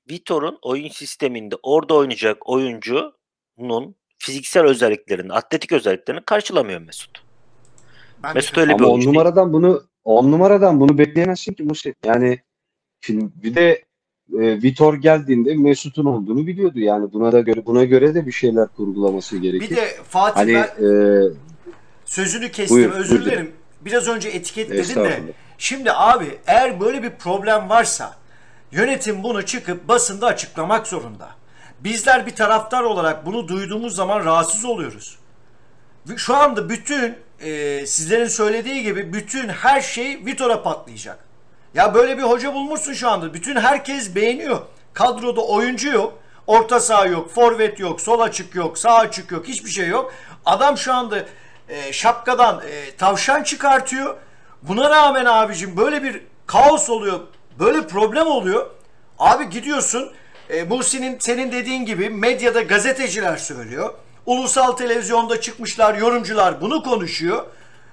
[SPEAKER 2] Vitor'un oyun sisteminde orada oynayacak oyuncunun fiziksel özelliklerini, atletik özelliklerini karşılamıyor Mesut. Mesut öyle bir
[SPEAKER 3] ama
[SPEAKER 2] oyuncu değil.
[SPEAKER 3] 10 numaradan bunu bekleyemezsin ki Musa. Yani şimdi bir de Vitor geldiğinde Mesut'un olduğunu biliyordu. Yani buna göre de bir şeyler kurgulaması gerekir.
[SPEAKER 1] Bir de Fatih,
[SPEAKER 3] hani
[SPEAKER 1] ben sözünü kestim, özür dilerim. Biraz önce etiketledin de. Şimdi abi, eğer böyle bir problem varsa yönetim bunu çıkıp basında açıklamak zorunda. Bizler bir taraftar olarak bunu duyduğumuz zaman rahatsız oluyoruz. Şu anda bütün sizlerin söylediği gibi bütün her şey Vitor'a patlayacak. Ya böyle bir hoca bulmuşsun şu anda. Bütün herkes beğeniyor. Kadroda oyuncu yok. Orta saha yok. Forvet yok. Sol açık yok. Sağ açık yok. Hiçbir şey yok. Adam şu anda şapkadan tavşan çıkartıyor. Buna rağmen abicim böyle bir kaos oluyor. Böyle problem oluyor. Abi gidiyorsun, Muhsin'in senin dediğin gibi medyada gazeteciler söylüyor. Ulusal televizyonda çıkmışlar, yorumcular bunu konuşuyor.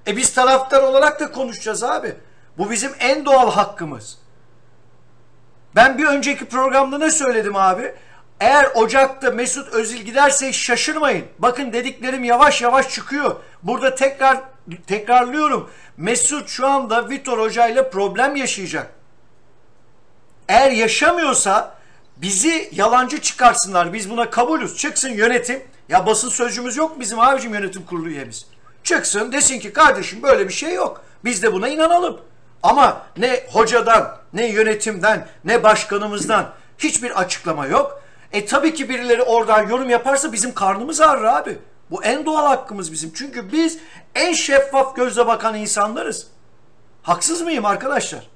[SPEAKER 1] Biz taraftar olarak da konuşacağız abi. Bu bizim en doğal hakkımız. Ben bir önceki programda ne söyledim abi? Eğer Ocak'ta Mesut Özil giderse şaşırmayın. Bakın dediklerim yavaş yavaş çıkıyor. Burada tekrarlıyorum. Mesut şu anda Vitor Hoca ile problem yaşayacak. Eğer yaşamıyorsa bizi yalancı çıkarsınlar. Biz buna kabulüz. Çıksın yönetim. Ya basın sözcümüz yok mu bizim abicim, yönetim kurulu üyemiz? Çıksın desin ki kardeşim böyle bir şey yok. Biz de buna inanalım. Ama ne hocadan, ne yönetimden, ne başkanımızdan hiçbir açıklama yok. Tabii ki birileri oradan yorum yaparsa bizim karnımız ağrır abi. Bu en doğal hakkımız bizim. Çünkü biz en şeffaf gözle bakan insanlarız. Haksız mıyım arkadaşlar?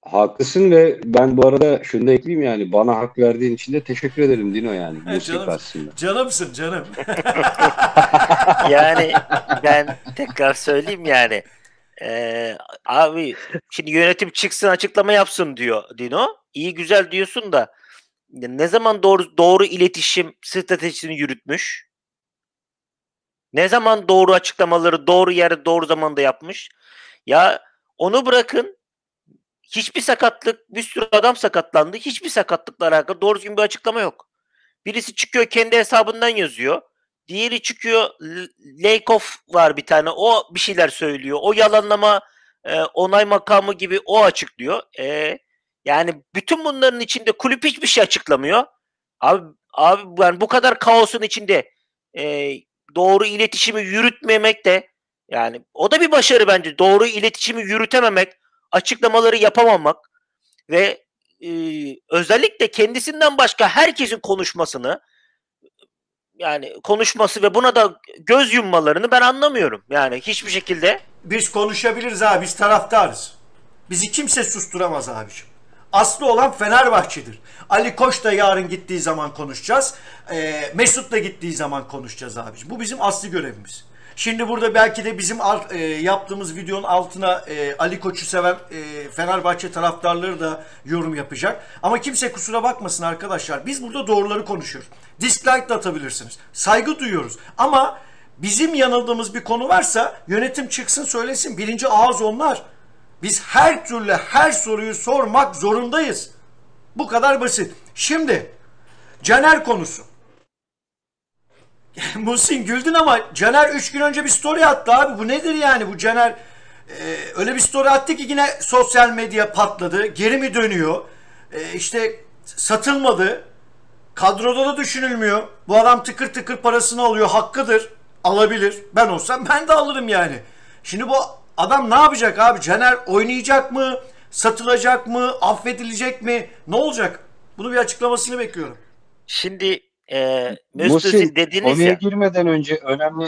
[SPEAKER 3] Haklısın ve ben bu arada şunu da ekleyeyim, yani bana hak verdiğin için de teşekkür ederim Dino, yani Musi karşısında.
[SPEAKER 1] Canımsın canım.
[SPEAKER 2] Yani ben tekrar söyleyeyim yani. Abi şimdi yönetim çıksın açıklama yapsın diyor Dino. İyi güzel diyorsun da ne zaman doğru iletişim stratejisini yürütmüş? Ne zaman doğru açıklamaları doğru yerde doğru zamanda yapmış? Ya onu bırakın. Hiçbir sakatlık, bir sürü adam sakatlandı. Hiçbir sakatlıkla alakalı doğru düzgün bir açıklama yok. Birisi çıkıyor kendi hesabından yazıyor. Diğeri çıkıyor, Lakoff var bir tane. O bir şeyler söylüyor. O yalanlama onay makamı gibi o açıklıyor. Yani bütün bunların içinde kulüp hiçbir şey açıklamıyor. Abi yani bu kadar kaosun içinde doğru iletişimi yürütmemek de yani o da bir başarı bence. Doğru iletişimi yürütememek, açıklamaları yapamamak ve özellikle kendisinden başka herkesin konuşması ve buna da göz yummalarını ben anlamıyorum. Yani hiçbir şekilde.
[SPEAKER 1] Biz konuşabiliriz abi, biz taraftarız. Bizi kimse susturamaz abiciğim. Aslı olan Fenerbahçe'dir. Ali Koç da yarın gittiği zaman konuşacağız. Mesut da gittiği zaman konuşacağız abiciğim. Bu bizim aslı görevimiz. Şimdi burada belki de bizim yaptığımız videonun altına Ali Koç'u seven Fenerbahçe taraftarları da yorum yapacak. Ama kimse kusura bakmasın arkadaşlar. Biz burada doğruları konuşuyoruz. Dislike de atabilirsiniz. Saygı duyuyoruz. Ama bizim yanıldığımız bir konu varsa yönetim çıksın söylesin. Birinci ağız onlar. Biz her türlü her soruyu sormak zorundayız. Bu kadar basit. Şimdi Caner konusu. Muhsin güldün ama Caner 3 gün önce bir story attı abi. Bu nedir yani? Bu Caner öyle bir story attı ki yine sosyal medya patladı. Geri mi dönüyor? İşte satılmadı. Kadroda da düşünülmüyor. Bu adam tıkır tıkır parasını alıyor. Hakkıdır. Alabilir. Ben olsam ben de alırım yani. Şimdi bu adam ne yapacak abi? Caner oynayacak mı? Satılacak mı? Affedilecek mi? Ne olacak? Bunu bir açıklamasını bekliyorum.
[SPEAKER 2] Şimdi Mesut
[SPEAKER 3] Muhsin,
[SPEAKER 2] Özil dediniz
[SPEAKER 3] konuya
[SPEAKER 2] ya.
[SPEAKER 3] girmeden önce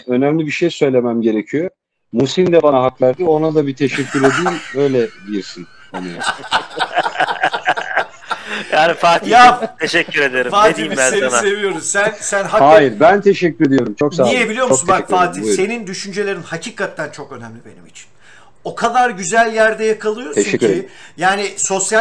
[SPEAKER 3] önemli bir şey söylemem gerekiyor. Muhsin de bana hak verdi. Ona da bir teşekkür edeyim. Öyle girsin konuya.
[SPEAKER 2] Yani Fatih teşekkür ederim.
[SPEAKER 1] Fatih
[SPEAKER 2] ne diyeyim
[SPEAKER 1] biz
[SPEAKER 2] ben
[SPEAKER 1] seni
[SPEAKER 2] sana?
[SPEAKER 1] seviyoruz. Sen hakikaten...
[SPEAKER 3] Hayır, ben teşekkür ediyorum. Çok sağ olun.
[SPEAKER 1] Niye biliyor musun?
[SPEAKER 3] Çok
[SPEAKER 1] Bak
[SPEAKER 3] teşekkür ederim.
[SPEAKER 1] Fatih,
[SPEAKER 3] Buyurun.
[SPEAKER 1] senin düşüncelerin hakikaten çok önemli benim için. O kadar güzel yerde yakalıyorsun
[SPEAKER 3] Teşekkür
[SPEAKER 1] ki
[SPEAKER 3] ederim.
[SPEAKER 1] yani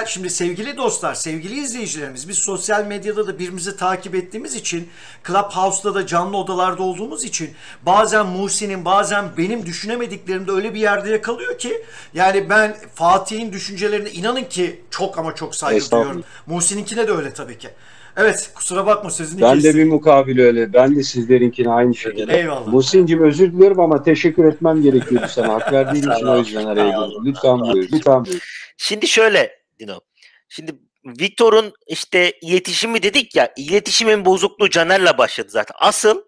[SPEAKER 1] şimdi sevgili dostlar, sevgili izleyicilerimiz, biz sosyal medyada da birbirimizi takip ettiğimiz için, Clubhouse'da da canlı odalarda olduğumuz için bazen Muhsin'in bazen benim düşünemediklerimde öyle bir yerde yakalıyor ki yani ben Fatih'in düşüncelerine inanın ki çok ama çok saygı duyuyorum. Muhsin'inkine de öyle tabii ki. Evet, kusura bakma sözünü
[SPEAKER 3] Ben
[SPEAKER 1] kestim.
[SPEAKER 3] de bir mukabil öyle. Ben de sizlerinkine aynı şekilde.
[SPEAKER 1] Eyvallah.
[SPEAKER 3] Muhsin'cim özür diliyorum ama teşekkür etmem gerekiyordu sana. Hak verdiğin için o yüzden araya girdim. Lütfen buyur. Lütfen buyur.
[SPEAKER 2] Şimdi şöyle Dino. Şimdi Vitor'un işte iletişimi dedik ya, iletişimin bozukluğu Caner'le başladı zaten. Asıl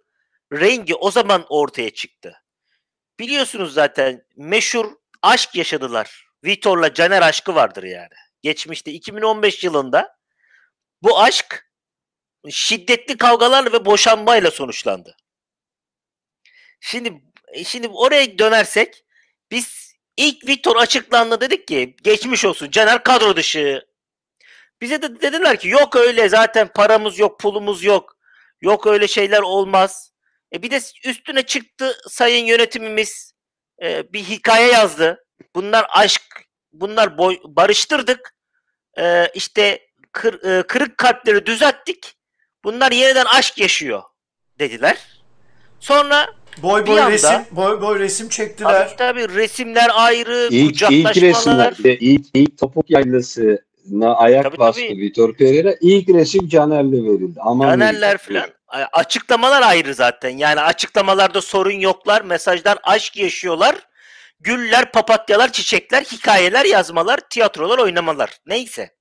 [SPEAKER 2] rengi o zaman ortaya çıktı. Biliyorsunuz zaten meşhur aşk yaşadılar. Vitor'la Caner aşkı vardır yani. Geçmişte 2015 yılında bu aşk şiddetli kavgalarla ve boşanmayla sonuçlandı. Şimdi oraya dönersek biz ilk Vitor açıklandı dedik ki geçmiş olsun Caner kadro dışı. Bize de dediler ki yok öyle zaten paramız yok pulumuz yok. Yok öyle şeyler olmaz. Bir de üstüne çıktı sayın yönetimimiz bir hikaye yazdı. Bunlar aşk, bunlar barıştırdık. İşte kırık kalpleri düzelttik. Bunlar yeniden aşk yaşıyor dediler. Sonra
[SPEAKER 1] Boy resim çektiler.
[SPEAKER 2] Tabii resimler ayrı,
[SPEAKER 3] İlk
[SPEAKER 2] kucaklaşmalar.
[SPEAKER 3] resimler, ilk topuk yaylasına ayak
[SPEAKER 2] Tabii,
[SPEAKER 3] bastı
[SPEAKER 2] tabii.
[SPEAKER 3] Vitor Pereira. İlk resim Caner'le verildi. Aman
[SPEAKER 2] Canerler
[SPEAKER 3] verildi.
[SPEAKER 2] falan. Açıklamalar ayrı zaten. Yani açıklamalarda sorun yoklar. Mesajlar aşk yaşıyorlar. Güller, papatyalar, çiçekler, hikayeler yazmalar, tiyatrolar oynamalar. Neyse.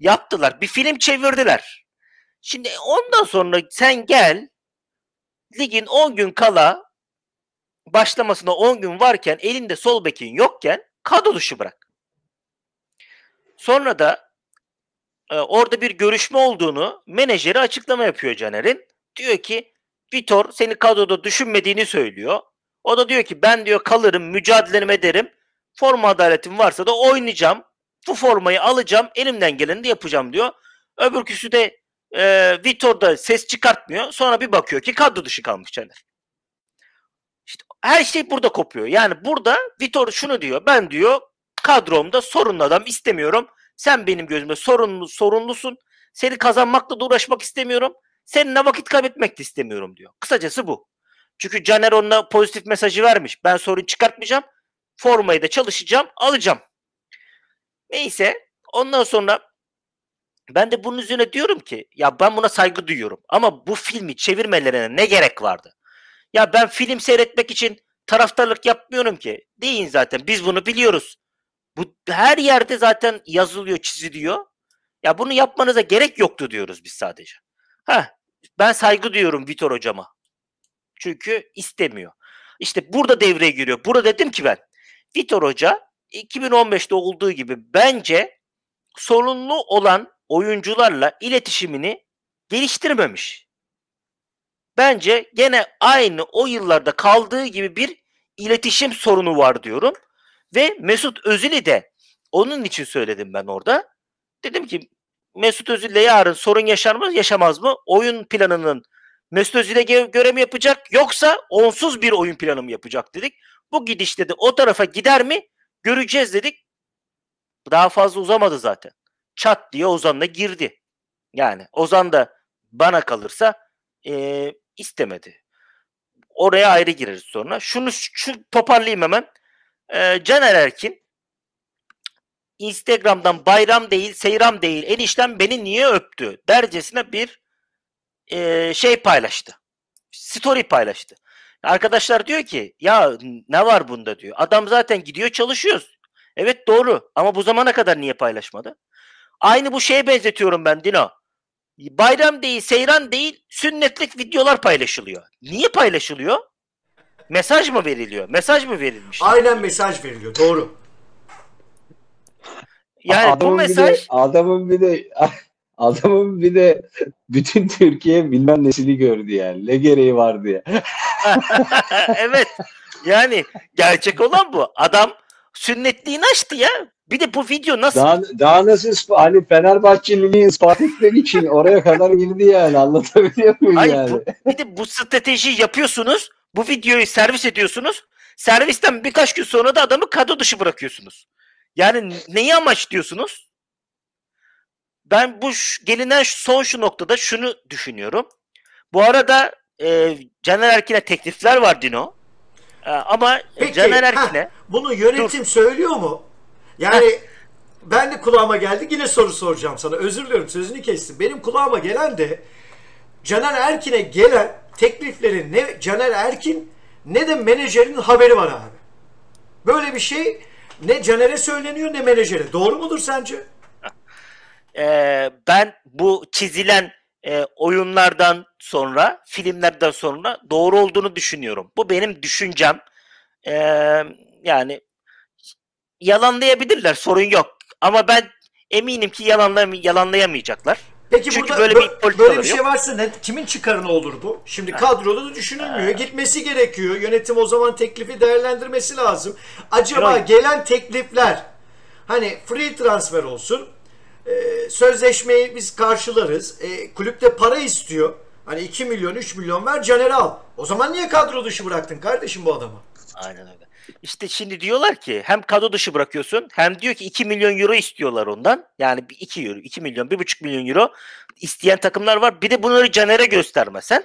[SPEAKER 2] Yaptılar. Bir film çevirdiler. Şimdi ondan sonra sen gel ligin 10 gün kala başlamasına 10 gün varken elinde sol bekin yokken kadro dışı bırak. Sonra da orada bir görüşme olduğunu menajeri açıklama yapıyor Caner'in. Diyor ki Vitor seni kadroda düşünmediğini söylüyor. O da diyor ki ben diyor kalırım, mücadelemi ederim. Forma adaletim varsa da oynayacağım. Bu formayı alacağım, elimden geleni de yapacağım diyor. Öbürküsü de Vitor da ses çıkartmıyor. Sonra bir bakıyor ki kadro dışı kalmış Caner. İşte her şey burada kopuyor. Yani burada Vitor şunu diyor. Ben diyor kadromda sorunlu adam istemiyorum. Sen benim gözümde sorunlusun. Seni kazanmakla da uğraşmak istemiyorum. Seninle vakit kaybetmek de istemiyorum diyor. Kısacası bu. Çünkü Caner ona pozitif mesajı vermiş. Ben sorun çıkartmayacağım. Formayı da çalışacağım, alacağım. Neyse. Ondan sonra ben de bunun üzerine diyorum ki ya ben buna saygı duyuyorum. Ama bu filmi çevirmelerine ne gerek vardı? Ya ben film seyretmek için taraftarlık yapmıyorum ki. Deyin zaten. Biz bunu biliyoruz. Bu her yerde zaten yazılıyor, çiziliyor. Ya bunu yapmanıza gerek yoktu diyoruz biz sadece. Ben saygı duyuyorum Vitor hocama. Çünkü istemiyor. İşte burada devreye giriyor. Burada dedim ki ben Vitor Hoca 2015'te olduğu gibi bence sorunlu olan oyuncularla iletişimini geliştirmemiş. Bence gene aynı o yıllarda kaldığı gibi bir iletişim sorunu var diyorum. Ve Mesut Özil'i de onun için söyledim ben orada. Dedim ki Mesut Özil'le yarın sorun yaşar mı yaşamaz mı? Oyun planının Mesut Özil'e göre mi yapacak yoksa onsuz bir oyun planı mı yapacak dedik. Bu gidişte de o tarafa gider mi göreceğiz dedik. Daha fazla uzamadı zaten. Çat diye Ozan'la girdi. Yani Ozan da bana kalırsa istemedi. Oraya ayrı gireriz sonra. Şunu toparlayayım hemen. Caner Erkin Instagram'dan bayram değil, seyram değil, eniştem beni niye öptü dercesine bir şey paylaştı. Story paylaştı. Arkadaşlar diyor ki ya ne var bunda diyor. Adam zaten gidiyor çalışıyoruz. Evet doğru ama bu zamana kadar niye paylaşmadı? Aynı bu şeye benzetiyorum ben Dino. Bayram değil, seyran değil, sünnetlik videolar paylaşılıyor. Niye paylaşılıyor? Mesaj mı veriliyor? Mesaj mı verilmiş?
[SPEAKER 1] Aynen mesaj veriliyor. Doğru.
[SPEAKER 2] Yani bu mesaj
[SPEAKER 3] adamın bir de bütün Türkiye bilmem nesini gördü yani. Ne gereği vardı ya.
[SPEAKER 2] evet. Yani gerçek olan bu. Adam sünnetliğini açtı ya. Bir de bu video nasıl?
[SPEAKER 3] Daha nasıl hani Fenerbahçeliliği ispat etmek için oraya kadar girdi yani. Anlatabiliyor muyum yani?
[SPEAKER 2] Bir de bu stratejiyi yapıyorsunuz. Bu videoyu servis ediyorsunuz. Servisten birkaç gün sonra da adamı kadro dışı bırakıyorsunuz. Yani neyi amaçlıyorsunuz? Ben bu gelinen son şu noktada şunu düşünüyorum. Bu arada Caner Erkin'e teklifler var Dino. Ama
[SPEAKER 1] Peki,
[SPEAKER 2] Caner Erkin'e
[SPEAKER 1] bunu yönetim söylüyor mu? Yani ben de kulağıma geldi. Yine soru soracağım sana. Özür diliyorum sözünü kestim. Benim kulağıma gelen de Caner Erkin'e gelen tekliflerin ne Caner Erkin ne de menajerin haberi var abi. Böyle bir şey ne Caner'e söyleniyor ne menajere. Doğru mudur sence?
[SPEAKER 2] Ben bu çizilen oyunlardan sonra, filmlerden sonra doğru olduğunu düşünüyorum. Bu benim düşüncem. Yani yalanlayabilirler, sorun yok. Ama ben eminim ki yalanlayamayacaklar.
[SPEAKER 1] Peki
[SPEAKER 2] çünkü
[SPEAKER 1] burada
[SPEAKER 2] böyle bir
[SPEAKER 1] şey
[SPEAKER 2] yok.
[SPEAKER 1] varsa kimin çıkarına olur bu? Şimdi kadroda da düşünülmüyor. Gitmesi gerekiyor. Yönetim o zaman teklifi değerlendirmesi lazım. Acaba gelen teklifler hani free transfer olsun. Sözleşmeyi biz karşılarız. Kulüpte para istiyor. Hani 2 milyon 3 milyon ver Caner'i al. O zaman niye kadro dışı bıraktın kardeşim bu adamı?
[SPEAKER 2] Aynen öyle. İşte şimdi diyorlar ki hem kadro dışı bırakıyorsun hem diyor ki 2 milyon euro istiyorlar ondan. Yani 2 euro, 2 milyon, 1,5 milyon euro isteyen takımlar var. Bir de bunları Caner'e göstermesen.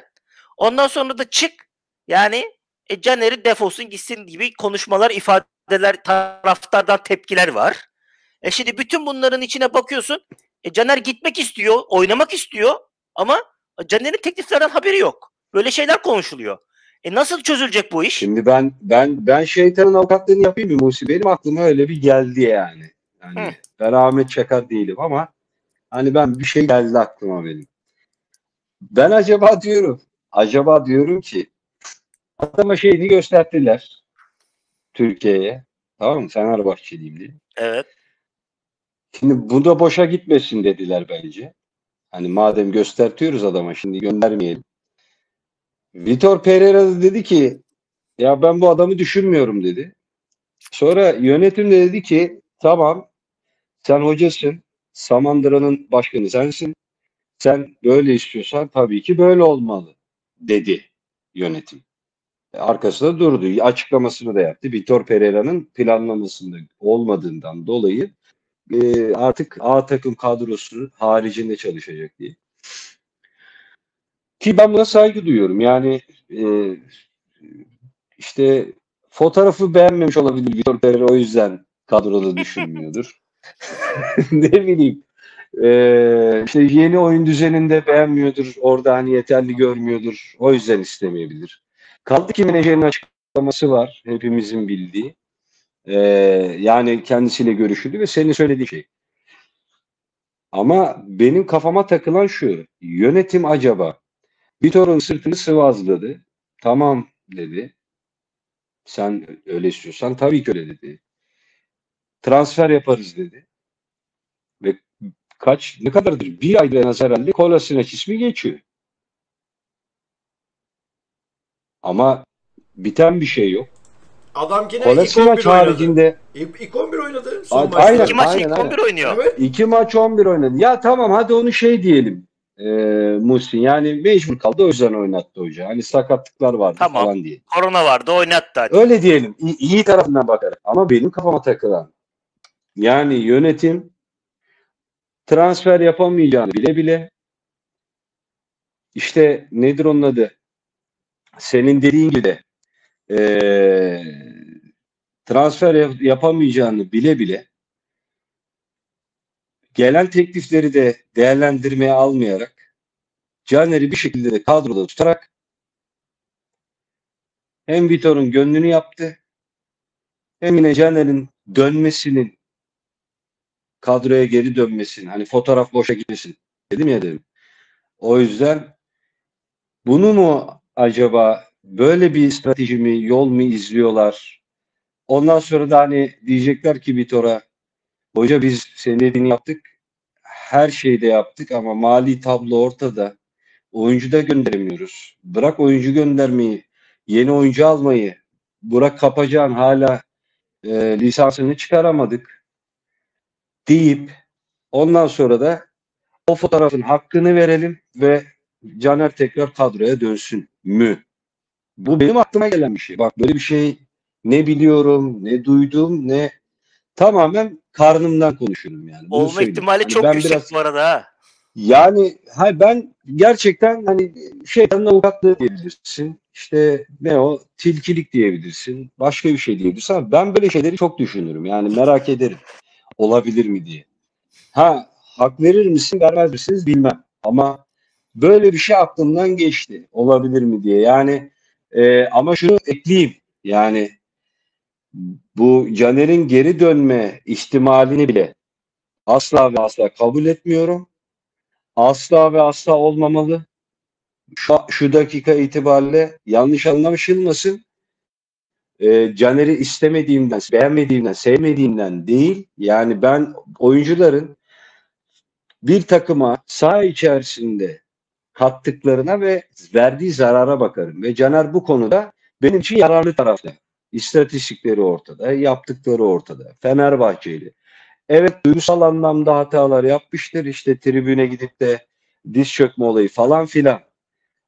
[SPEAKER 2] Ondan sonra da çık. Yani Caner'i defolsun gitsin gibi konuşmalar, ifadeler, taraftardan tepkiler var. Şimdi bütün bunların içine bakıyorsun. Caner gitmek istiyor, oynamak istiyor ama Caner'in tekliflerden haberi yok. Böyle şeyler konuşuluyor. Nasıl çözülecek bu iş?
[SPEAKER 3] Şimdi ben şeytanın avukatlığını yapayım mı Musi? Benim aklıma öyle bir geldi yani. Yani ben Ahmet Çakar değilim ama hani ben bir şey geldi aklıma benim. Ben acaba diyorum ki adama şeyini gösterdiler Türkiye'ye. Tamam mı? Fenerbahçeliyim diye.
[SPEAKER 2] Evet.
[SPEAKER 3] Şimdi bu da boşa gitmesin dediler bence. Hani madem göstertiyoruz adama şimdi göndermeyelim. Vitor Pereira da dedi ki ya ben bu adamı düşünmüyorum dedi. Sonra yönetim de dedi ki tamam sen hocasın. Samandıra'nın başkanı sensin. Sen böyle istiyorsan tabii ki böyle olmalı dedi yönetim. Arkasında durdu. Açıklamasını da yaptı. Vitor Pereira'nın planlamasında olmadığından dolayı artık A takım kadrosu haricinde çalışacak diye. Ki ben buna saygı duyuyorum. Yani e, işte fotoğrafı beğenmemiş olabilir Vitor Pereira, o yüzden kadroda düşünmüyordur. Ne bileyim. İşte yeni oyun düzeninde beğenmiyordur. Orada hani yeterli görmüyordur. O yüzden istemeyebilir. Kaldı ki menajerin açıklaması var. Hepimizin bildiği. Yani kendisiyle görüşüldü ve senin söylediği şey. Ama benim kafama takılan şu. Yönetim acaba Vitor'un sırtını sıvazladı. Tamam dedi. Sen öyle istiyorsan tabii ki öyle dedi. Transfer yaparız dedi. Ve ne kadardır? Bir ayda en az herhalde Kolasinac ismi geçiyor. Ama biten bir şey yok.
[SPEAKER 1] Adam yine ilk
[SPEAKER 3] Kolasinac
[SPEAKER 1] 11 oynadı.
[SPEAKER 3] haricinde
[SPEAKER 1] İlk 11 oynadı son maçta.
[SPEAKER 3] aynen,
[SPEAKER 2] 2 maç
[SPEAKER 3] aynen,
[SPEAKER 2] ilk 11 oynuyor.
[SPEAKER 1] Evet.
[SPEAKER 3] 2 maç 11 oynadı. Ya tamam hadi onu şey diyelim. Muhsin yani mecbur kaldı, o yüzden oynattı hoca. Hani sakatlıklar vardı
[SPEAKER 2] Tamam.
[SPEAKER 3] falan diye.
[SPEAKER 2] Korona vardı, oynattı hadi.
[SPEAKER 3] Öyle diyelim. İyi tarafından bakarak. Ama benim kafama takılan yani yönetim transfer yapamayacağını bile bile işte nedir onun adı? Senin dediğin gibi de transfer yapamayacağını bile bile gelen teklifleri de değerlendirmeye almayarak Caner'i bir şekilde de kadroda tutarak hem Vitor'un gönlünü yaptı hem yine Caner'in dönmesinin, kadroya geri dönmesinin, hani fotoğraf boşa gitmesin dedim ya dedim. O yüzden bunu mu acaba, böyle bir strateji mi, yol mu izliyorlar? Ondan sonra da hani diyecekler ki Vitor'a, hoca biz senin dediğini yaptık, her şeyi de yaptık ama mali tablo ortada. Oyuncu da gönderemiyoruz. Bırak oyuncu göndermeyi, yeni oyuncu almayı. Burak Kapacan hala lisansını çıkaramadık deyip ondan sonra da o fotoğrafın hakkını verelim ve Caner tekrar kadroya dönsün mü? Bu benim aklıma gelen bir şey. Bak böyle bir şey ne biliyorum, ne duydum, ne tamamen karnımdan konuşuyorum yani. Bunu
[SPEAKER 2] Olma
[SPEAKER 3] söyleyeyim.
[SPEAKER 2] ihtimali
[SPEAKER 3] Hani
[SPEAKER 2] çok
[SPEAKER 3] ben
[SPEAKER 2] yüksek
[SPEAKER 3] biraz
[SPEAKER 2] bu arada ha.
[SPEAKER 3] yani ben gerçekten hani şeytanın avukatlığı diyebilirsin. İşte ne o? Tilkilik diyebilirsin. Başka bir şey diyebilirsin ama ben böyle şeyleri çok düşünürüm. Yani merak ederim. Olabilir mi diye. Ha, hak verir misin, vermez misiniz bilmem. Ama böyle bir şey aklımdan geçti. Olabilir mi diye. Yani ama şunu ekleyeyim. Yani bu Caner'in geri dönme ihtimalini bile asla ve asla kabul etmiyorum. Asla ve asla olmamalı. Şu dakika itibariyle yanlış anlaşılmasın. Caner'i istemediğimden, beğenmediğimden, sevmediğimden değil. Yani ben oyuncuların bir takıma saha içerisinde kattıklarına ve verdiği zarara bakarım. Ve Caner bu konuda benim için yararlı tarafta. İstatistikleri ortada, yaptıkları ortada. Fenerbahçeli. Evet, duygusal anlamda hatalar yapmıştır. İşte tribüne gidip de diz çökme olayı falan filan.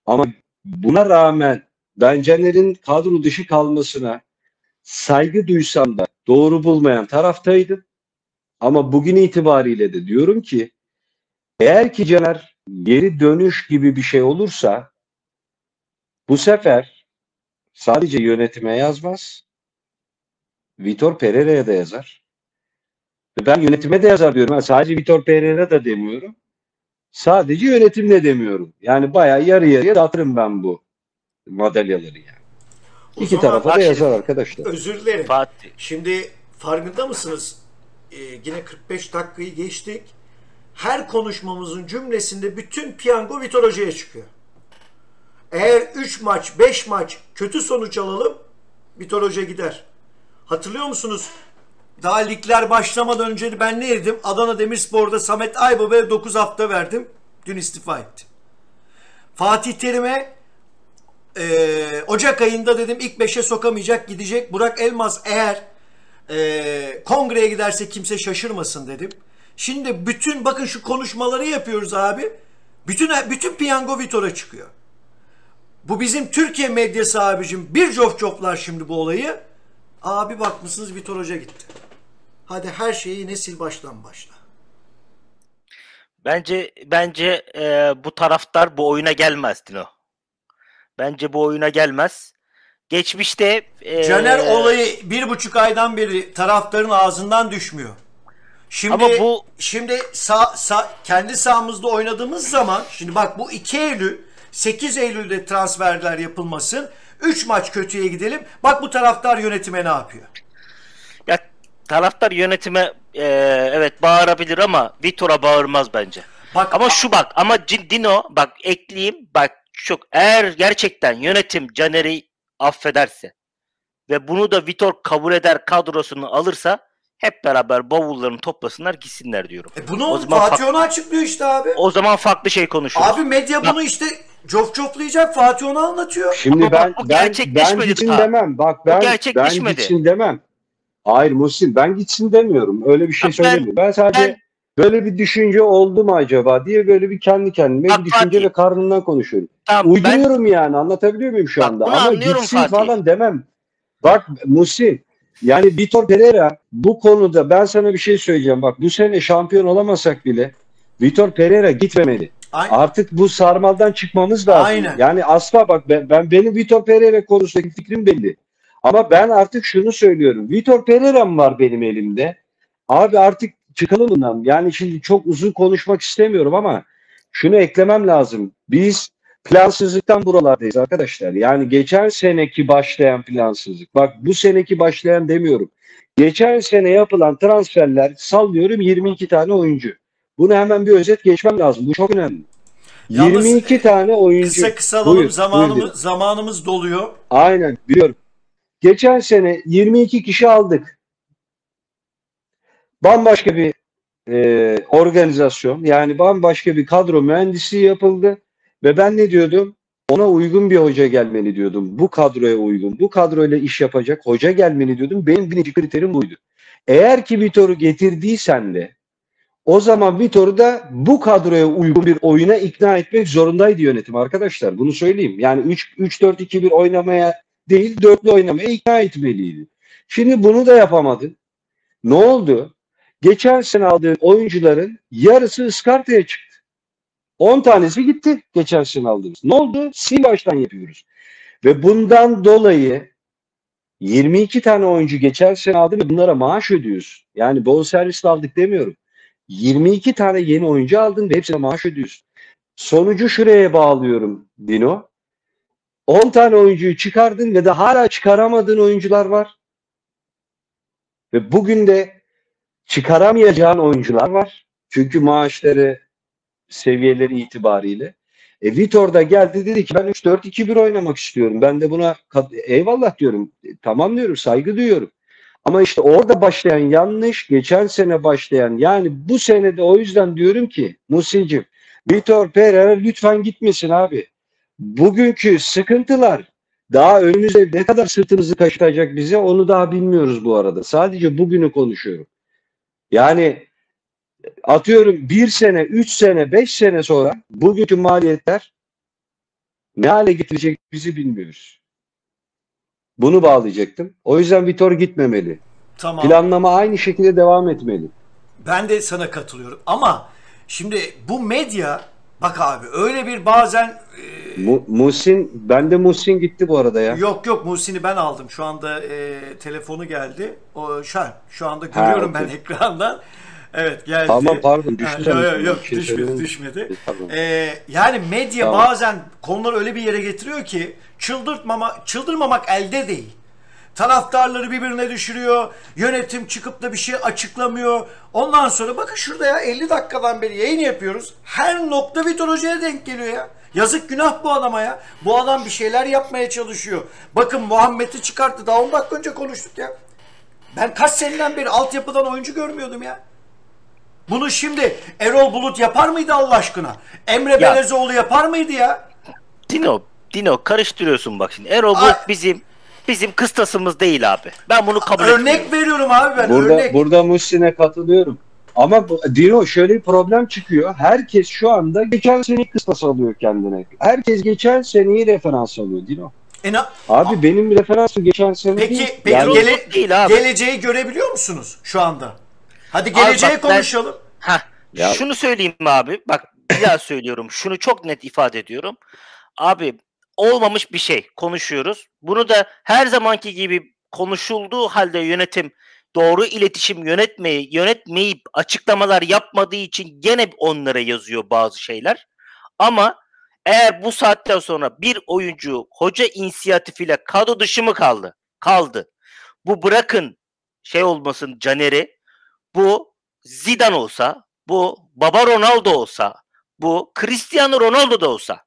[SPEAKER 3] Ama buna rağmen ben Caner'in kadro dışı kalmasına saygı duysam da doğru bulmayan taraftaydım. Ama bugün itibariyle de diyorum ki eğer ki Caner geri dönüş gibi bir şey olursa bu sefer sadece yönetime yazmaz, Vitor Pereira'ya da yazar. Ben yönetime de yazar diyorum. Yani sadece Vitor Pereira da demiyorum. Sadece yönetimle demiyorum. Yani bayağı yarı yarıya dağıtırım ben bu madalyaları yani.
[SPEAKER 1] O
[SPEAKER 3] İki
[SPEAKER 1] zaman
[SPEAKER 3] tarafa da
[SPEAKER 2] bak
[SPEAKER 3] yazar
[SPEAKER 2] şimdi,
[SPEAKER 3] arkadaşlar.
[SPEAKER 1] özür dilerim.
[SPEAKER 2] Fatih.
[SPEAKER 1] Şimdi farkında mısınız? Yine 45 dakikayı geçtik. Her konuşmamızın cümlesinde bütün piyango Vitor Hoca'ya çıkıyor. Eğer 3 maç, 5 maç kötü sonuç alalım, Vitor Hoca gider. Hatırlıyor musunuz? Daha ligler başlamadan önce ben neydim? Adana Demirspor'da Samet Aybaba'ya 9 hafta verdim. Dün istifa etti. Fatih Terim'e Ocak ayında dedim ilk 5'e sokamayacak, gidecek. Burak Elmas eğer kongreye giderse kimse şaşırmasın dedim. Şimdi bakın şu konuşmaları yapıyoruz abi. Bütün piyango Vitor'a çıkıyor. Bu bizim Türkiye medyası abicim. Bir cofcoflar şimdi bu olayı. Abi bakmışsınız Vitor Hoca gitti. Hadi her şeyi yine sil baştan başla.
[SPEAKER 2] Bence bu taraftar bu oyuna gelmez Dino. Bence bu oyuna gelmez. Geçmişte
[SPEAKER 1] Caner olayı 1,5 aydan beri taraftarın ağzından düşmüyor. Şimdi kendi sahamızda oynadığımız zaman, şimdi bak bu 2 Eylül 8 Eylül'de transferler yapılmasın. 3 maç kötüye gidelim. Bak bu taraftar yönetime ne yapıyor?
[SPEAKER 2] Ya taraftar yönetime evet bağırabilir ama Vitor'a bağırmaz bence. Ama Dino bak ekleyeyim, bak çok, eğer gerçekten yönetim Caner'i affederse ve bunu da Vitor kabul eder, kadrosunu alırsa hep beraber bavullarını toplasınlar gitsinler diyorum.
[SPEAKER 1] Bunu Fatih onu açıklıyor işte abi.
[SPEAKER 2] O zaman farklı şey konuşuyoruz.
[SPEAKER 1] Abi medya bunu işte cofcoflayacak, Fatih onu anlatıyor.
[SPEAKER 3] Şimdi
[SPEAKER 2] ama ben
[SPEAKER 3] gitsin demem. Bak ben gitsin demem. Hayır Muhsin, ben gitsin demiyorum. Öyle bir şey söylemiyorum. Ben sadece böyle bir düşünce oldu mu acaba diye böyle bir kendi kendime bir düşünce ve karnımdan konuşuyorum.
[SPEAKER 2] Tamam,
[SPEAKER 3] uyduruyorum yani, anlatabiliyor muyum şu anda? Ama gitsin Fatih falan demem. Bak Muhsin, yani Vitor Pereira bu konuda ben sana bir şey söyleyeceğim. Bak bu sene şampiyon olamasak bile Vitor Pereira gitmemeli. Aynen. Artık bu sarmaldan çıkmamız lazım. Aynen. Yani asla bak benim Vitor Pereira konusundaki fikrim belli. Ama ben artık şunu söylüyorum. Vitor Pereira'm var benim elimde. Abi artık çıkalım bundan. Yani şimdi çok uzun konuşmak istemiyorum ama şunu eklemem lazım. Biz plansızlıktan buralardayız arkadaşlar. Yani geçen seneki başlayan plansızlık. Bak bu seneki başlayan demiyorum. Geçen sene yapılan transferler, sallıyorum 22 tane oyuncu. Bunu hemen bir özet geçmem lazım. Bu çok önemli. Yalnız 22 tane oyuncu.
[SPEAKER 1] Kısa alalım, zamanımız doluyor.
[SPEAKER 3] Aynen biliyorum. Geçen sene 22 kişi aldık. Bambaşka bir organizasyon, yani bambaşka bir kadro mühendisliği yapıldı. Ve ben ne diyordum? Ona uygun bir hoca gelmeli diyordum. Bu kadroya uygun, bu kadroyla iş yapacak hoca gelmeli diyordum. Benim birinci kriterim buydu. Eğer ki Vitor'u getirdiysen de o zaman Vitor'u da bu kadroya uygun bir oyuna ikna etmek zorundaydı yönetim arkadaşlar. Bunu söyleyeyim. Yani 3-4-2-1 oynamaya değil, dörtlü oynamaya ikna etmeliydi. Şimdi bunu da yapamadı. Ne oldu? Geçen sene aldığın oyuncuların yarısı ıskartaya çıktı. 10 tanesi gitti geçen sene aldığımız. Ne oldu? Sil baştan yapıyoruz. Ve bundan dolayı 22 tane oyuncu geçen sene aldın ve bunlara maaş ödüyorsun. Yani bonservisle aldık demiyorum. 22 tane yeni oyuncu aldın ve hepsine maaş ödüyorsun. Sonucu şuraya bağlıyorum Dino. 10 tane oyuncuyu çıkardın ve de hala çıkaramadığın oyuncular var. Ve bugün de çıkaramayacağın oyuncular var. Çünkü maaşları, seviyeleri itibariyle. Vitor da geldi dedi ki ben 3-4-2-1 oynamak istiyorum. Ben de buna eyvallah diyorum. Tamam diyorum, saygı duyuyorum. Ama işte orada başlayan yanlış, geçen sene başlayan, yani bu sene de o yüzden diyorum ki Muhsin'cim, Vitor Pereira lütfen gitmesin abi. Bugünkü sıkıntılar daha önümüzde ne kadar sırtımızı kaşıtacak bize onu daha bilmiyoruz bu arada. Sadece bugünü konuşuyorum. Yani atıyorum 1 sene, 3 sene, 5 sene sonra bugünkü maliyetler ne hale getirecek bizi bilmiyoruz. Bunu bağlayacaktım. O yüzden Vitor gitmemeli.
[SPEAKER 1] Tamam.
[SPEAKER 3] Planlama aynı şekilde devam etmeli.
[SPEAKER 1] Ben de sana katılıyorum. Ama şimdi bu medya, bak abi öyle bir bazen
[SPEAKER 3] Muhsin, ben de Muhsin gitti bu arada ya.
[SPEAKER 1] Yok Muhsin'i ben aldım. Şu anda telefonu geldi. Şu anda görüyorum ben ekrandan. Evet geldi.
[SPEAKER 3] Tamam pardon düştü.
[SPEAKER 1] Yok düşmedi. Yani medya bazen konuları öyle bir yere getiriyor ki çıldırmamak elde değil. Taraftarları birbirine düşürüyor. Yönetim çıkıp da bir şey açıklamıyor. Ondan sonra bakın şurada ya 50 dakikadan beri yayın yapıyoruz. Her nokta Vitor Hoca'ya denk geliyor ya. Yazık günah bu adama ya. Bu adam bir şeyler yapmaya çalışıyor. Bakın Muhammed'i çıkarttı. Daha 10 dakika önce konuştuk ya. Ben kaç seneden beri altyapıdan oyuncu görmüyordum ya. Bunu şimdi Erol Bulut yapar mıydı Allah aşkına? Emre Belezoğlu yapar mıydı ya?
[SPEAKER 2] Dino Dino karıştırıyorsun bak şimdi. Erol Bulut bizim kıstasımız değil abi. Ben bunu kabul etmiyorum.
[SPEAKER 1] Örnek veriyorum abi ben.
[SPEAKER 3] Burada Muhsin'e katılıyorum. Ama Dino şöyle bir problem çıkıyor. Herkes şu anda geçen seneyi kıstası alıyor kendine. Herkes geçen seneyi referans alıyor Dino. Abi benim referansım geçen sene değil.
[SPEAKER 1] Peki
[SPEAKER 3] Yani,
[SPEAKER 2] değil abi.
[SPEAKER 1] Geleceği görebiliyor musunuz şu anda? Hadi geleceği
[SPEAKER 2] bak,
[SPEAKER 1] konuşalım.
[SPEAKER 2] Şunu söyleyeyim mi abi? Bak bir daha söylüyorum. Şunu çok net ifade ediyorum. Abi olmamış bir şey konuşuyoruz. Bunu da her zamanki gibi konuşulduğu halde yönetim doğru iletişim yönetmeyip açıklamalar yapmadığı için gene onlara yazıyor bazı şeyler. Ama eğer bu saatten sonra bir oyuncu hoca inisiyatifiyle kadro dışı mı kaldı. Bu bırakın şey olmasın Caner'i, bu Zidane olsa, bu Baba Ronaldo olsa, bu Cristiano Ronaldo da olsa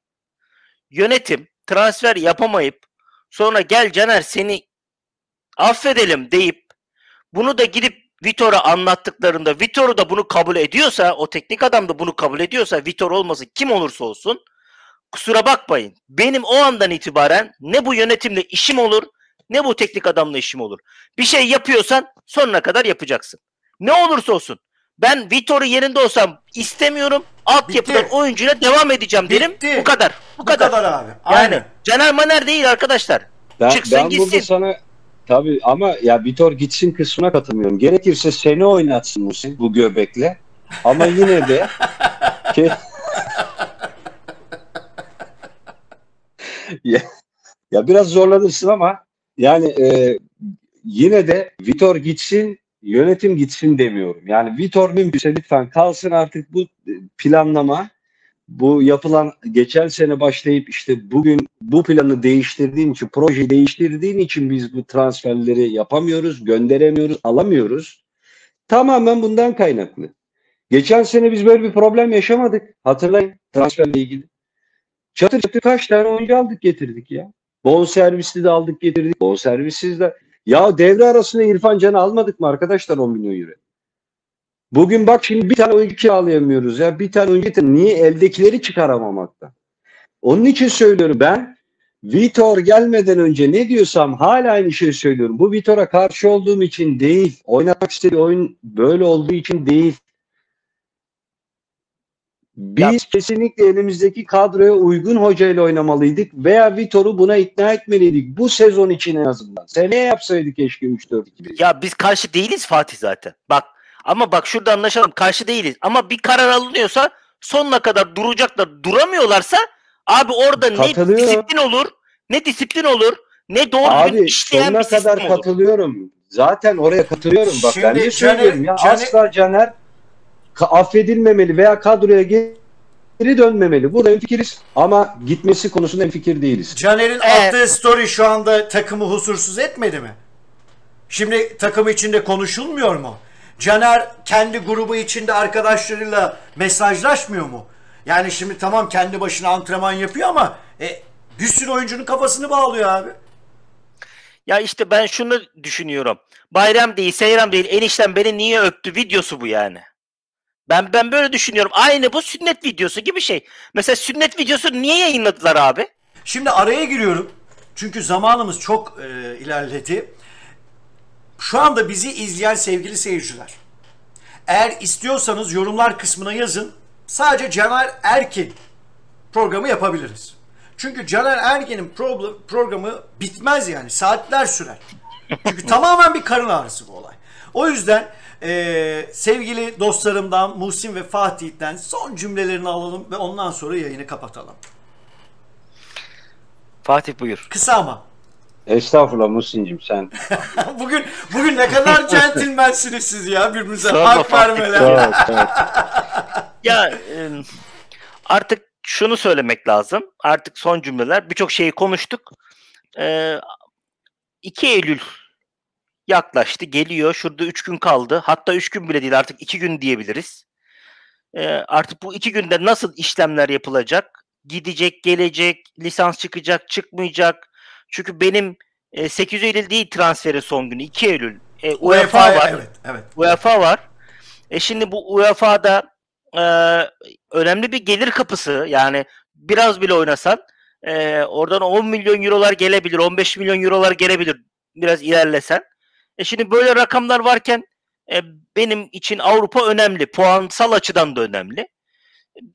[SPEAKER 2] yönetim transfer yapamayıp sonra gel Caner seni affedelim deyip bunu da gidip Vitor'a anlattıklarında Vitor da bunu kabul ediyorsa, o teknik adam da bunu kabul ediyorsa, Vitor olmasın kim olursa olsun, kusura bakmayın. Benim o andan itibaren ne bu yönetimle işim olur, ne bu teknik adamla işim olur. Bir şey yapıyorsan sonuna kadar yapacaksın. Ne olursa olsun. Ben Vitor'un yerinde olsam istemiyorum. Altyapıdan oyuncuyla devam edeceğim derim. Bu kadar. Bu kadar
[SPEAKER 1] abi.
[SPEAKER 2] Yani Caner Maner değil arkadaşlar. Çıksın
[SPEAKER 3] ben
[SPEAKER 2] gitsin.
[SPEAKER 3] burada sana tabii ama ya Vitor gitsin kısmına katılmıyorum. Gerekirse seni oynatsın Muhsin bu göbekle. Ama yine de ya biraz zorlanırsın ama yani yine de Vitor gitsin, yönetim gitsin demiyorum. Yani Vitor mümkünse lütfen kalsın artık bu planlama. Bu yapılan geçen sene başlayıp işte bugün bu planı değiştirdiğin için, projeyi değiştirdiğin için biz bu transferleri yapamıyoruz, gönderemiyoruz, alamıyoruz. Tamamen bundan kaynaklı. Geçen sene biz böyle bir problem yaşamadık. Hatırlayın transferle ilgili. Çatır çatır kaç tane oyuncu aldık getirdik ya. Bonservisli de aldık getirdik. Bonservissiz de. Ya devre arasında İrfan Can'ı almadık mı arkadaşlar 10 milyon euro? Bugün bak şimdi bir tane oyuncu kiralayamıyoruz ya. Bir tane oyuncu niye eldekileri çıkaramamakta? Onun için söylüyorum ben Vitor gelmeden önce ne diyorsam hala aynı şeyi söylüyorum. Bu Vitor'a karşı olduğum için değil. Oynatmak istediği oyun böyle olduğu için değil. Biz kesinlikle elimizdeki kadroya uygun hocayla oynamalıydık veya Vitor'u buna ikna etmeliydik. Bu sezon için en azından. Seneye yapsaydık keşke 3-4-2.
[SPEAKER 2] Ya biz karşı değiliz Fatih zaten. Bak şurada anlaşalım, karşı değiliz. Ama bir karar alınıyorsa sonuna kadar duracaklar. Duramıyorlarsa abi orada ne disiplin olur, ne doğru düzgün işleyen bir sistem olur.
[SPEAKER 3] Sonuna kadar katılıyorum. Zaten oraya katılıyorum. Bak
[SPEAKER 1] Şimdi
[SPEAKER 3] ben de söylüyorum ya asla Caner affedilmemeli veya kadroya geri dönmemeli. Burada hemfikiriz ama gitmesi konusunda hemfikir değiliz.
[SPEAKER 1] Caner'in attığı story şu anda takımı huzursuz etmedi mi? Şimdi takım içinde konuşulmuyor mu? Caner kendi grubu içinde arkadaşlarıyla mesajlaşmıyor mu? Yani şimdi tamam kendi başına antrenman yapıyor ama bir sürü oyuncunun kafasını bağlıyor abi.
[SPEAKER 2] Ya işte ben şunu düşünüyorum. Bayram değil, seyram değil, eniştem beni niye öptü videosu bu yani. Ben böyle düşünüyorum. Aynı bu sünnet videosu gibi şey. Mesela sünnet videosu niye yayınladılar abi?
[SPEAKER 1] Şimdi araya giriyorum. Çünkü zamanımız çok ilerledi. Şu anda bizi izleyen sevgili seyirciler, eğer istiyorsanız yorumlar kısmına yazın. Sadece Caner Erkin programı yapabiliriz. Çünkü Caner Erkin'in programı bitmez yani. Saatler sürer. Çünkü tamamen bir karın ağrısı bu olay. O yüzden sevgili dostlarımdan Muhsin ve Fatih'ten son cümlelerini alalım ve ondan sonra yayını kapatalım.
[SPEAKER 2] Fatih buyur.
[SPEAKER 1] Kısa ama.
[SPEAKER 3] Estağfurullah Muhsin'cim sen.
[SPEAKER 1] bugün ne kadar centilmensiniz siz ya birbirinize hak vermeler.
[SPEAKER 2] Ya artık şunu söylemek lazım. Artık son cümleler. Birçok şeyi konuştuk. 2 Eylül yaklaştı. Geliyor. Şurada 3 gün kaldı. Hatta 3 gün bile değil artık 2 gün diyebiliriz. Artık bu 2 günde nasıl işlemler yapılacak? Gidecek, gelecek, lisans çıkacak, çıkmayacak. Çünkü benim 8 Eylül değil transferin son günü. 2 Eylül. UEFA var.
[SPEAKER 1] Evet.
[SPEAKER 2] UEFA var. Şimdi bu UEFA'da önemli bir gelir kapısı. Yani biraz bile oynasan Oradan 10 milyon eurolar gelebilir, 15 milyon eurolar gelebilir biraz ilerlesen. Şimdi böyle rakamlar varken benim için Avrupa önemli. Puansal açıdan da önemli.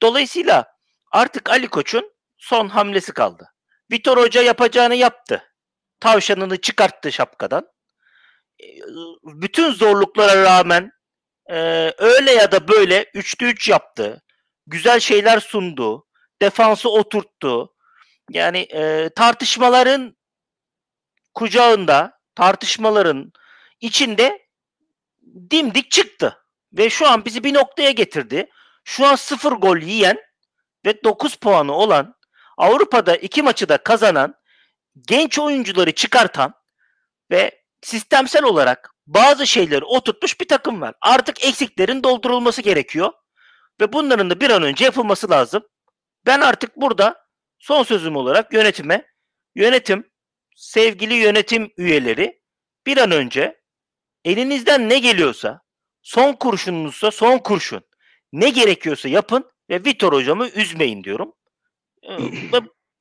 [SPEAKER 2] Dolayısıyla artık Ali Koç'un son hamlesi kaldı. Vitor Hoca yapacağını yaptı. Tavşanını çıkarttı şapkadan. Bütün zorluklara rağmen öyle ya da böyle 3'te 3 yaptı. Güzel şeyler sundu. Defansı oturttu. Yani tartışmaların kucağında, tartışmaların içinde dimdik çıktı. Ve şu an bizi bir noktaya getirdi. Şu an 0 gol yiyen ve 9 puanı olan, Avrupa'da 2 maçı da kazanan, genç oyuncuları çıkartan ve sistemsel olarak bazı şeyleri oturtmuş bir takım var. Artık eksiklerin doldurulması gerekiyor. Ve bunların da bir an önce yapılması lazım. Ben artık burada son sözüm olarak yönetim, sevgili yönetim üyeleri, bir an önce elinizden ne geliyorsa, son kurşununuzsa son kurşun, ne gerekiyorsa yapın ve Vitor hocamı üzmeyin diyorum.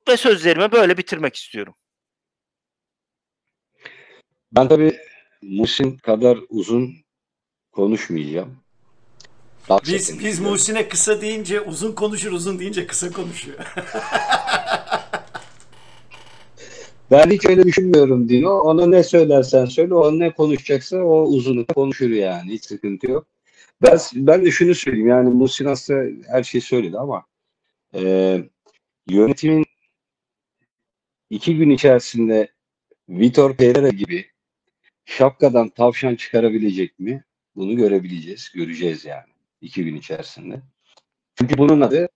[SPEAKER 2] Ve sözlerimi böyle bitirmek istiyorum.
[SPEAKER 3] Ben tabii Muhsin kadar uzun konuşmayacağım.
[SPEAKER 1] Biz Muhsin'e kısa deyince uzun konuşur, uzun deyince kısa konuşuyor.
[SPEAKER 3] Ben hiç öyle düşünmüyorum Dino. Ona ne söylersen söyle, o ne konuşacaksa o uzunu konuşur yani. Hiç sıkıntı yok. Ben de şunu söyleyeyim. Yani Muhsin aslında her şeyi söyledi ama yönetimin 2 gün içerisinde Vitor Pereira gibi şapkadan tavşan çıkarabilecek mi? Bunu görebileceğiz. Göreceğiz yani 2 gün içerisinde. Çünkü bunun adı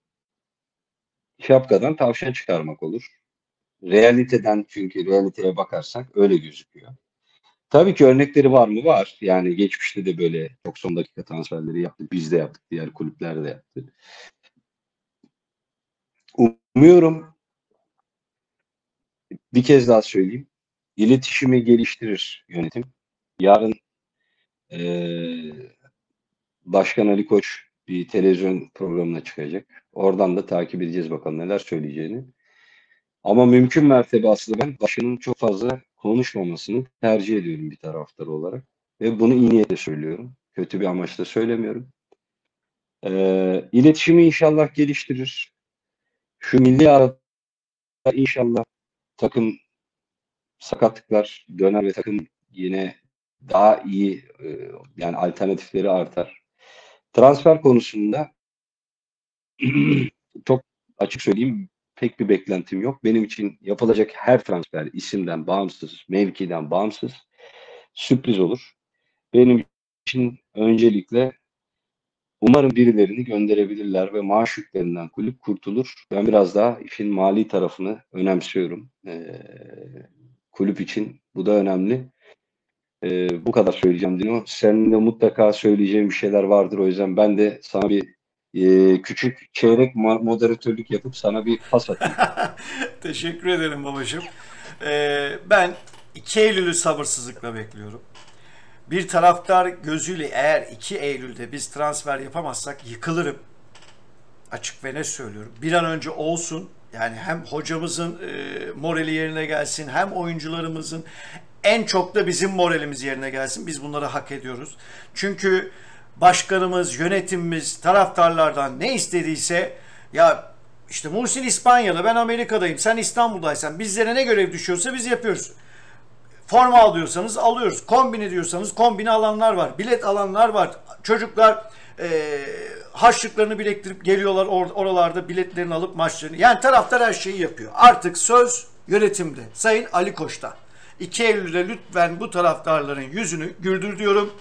[SPEAKER 3] şapkadan tavşan çıkarmak olur. Çünkü realiteye bakarsak öyle gözüküyor. Tabii ki örnekleri var mı? Var. Yani geçmişte de böyle çok son dakika transferleri yaptık. Biz de yaptık. Diğer kulüpler de yaptı. Umuyorum, bir kez daha söyleyeyim, İletişimi geliştirir yönetim. Yarın Başkan Ali Koç bir televizyon programına çıkacak. Oradan da takip edeceğiz bakalım neler söyleyeceğini. Ama mümkün mertebe aslında ben başkanın çok fazla konuşmamasını tercih ediyorum bir taraftar olarak. Ve bunu iyi niyetle söylüyorum. Kötü bir amaçla söylemiyorum. İletişimi inşallah geliştirir. Şu milli arada inşallah takım sakatlıklar döner ve takım yine daha iyi yani alternatifleri artar. Transfer konusunda çok açık söyleyeyim, pek bir beklentim yok. Benim için yapılacak her transfer isimden bağımsız, mevkiden bağımsız sürpriz olur. Benim için öncelikle umarım birilerini gönderebilirler ve maaş yüklerinden kulüp kurtulur. Ben biraz daha işin mali tarafını önemsiyorum. Kulüp için bu da önemli. Bu kadar söyleyeceğim Dino. Senin de mutlaka söyleyeceğin bir şeyler vardır. O yüzden ben de sana bir küçük çeyrek moderatörlük yapıp sana bir pas atayım.
[SPEAKER 1] Teşekkür ederim babacığım. Ben 2 Eylül'ü sabırsızlıkla bekliyorum. Bir taraftar gözüyle eğer 2 Eylül'de biz transfer yapamazsak yıkılırım. Açık ve net söylüyorum. Bir an önce olsun. Yani hem hocamızın morali yerine gelsin, hem oyuncularımızın, en çok da bizim moralimiz yerine gelsin. Biz bunları hak ediyoruz. Çünkü başkanımız, yönetimimiz, taraftarlardan ne istediyse, ya işte Muhsin İspanya'da, ben Amerika'dayım, sen İstanbul'daysan bizlere ne görev düşüyorsa biz yapıyoruz. Forma alıyorsanız alıyoruz. Kombine diyorsanız kombine alanlar var. Bilet alanlar var. Çocuklar harçlıklarını biriktirip geliyorlar oralarda biletlerini alıp maçlarını. Yani taraftar her şeyi yapıyor. Artık söz yönetimde. Sayın Ali Koç'ta. 2 Eylül'de lütfen bu taraftarların yüzünü güldür diyorum.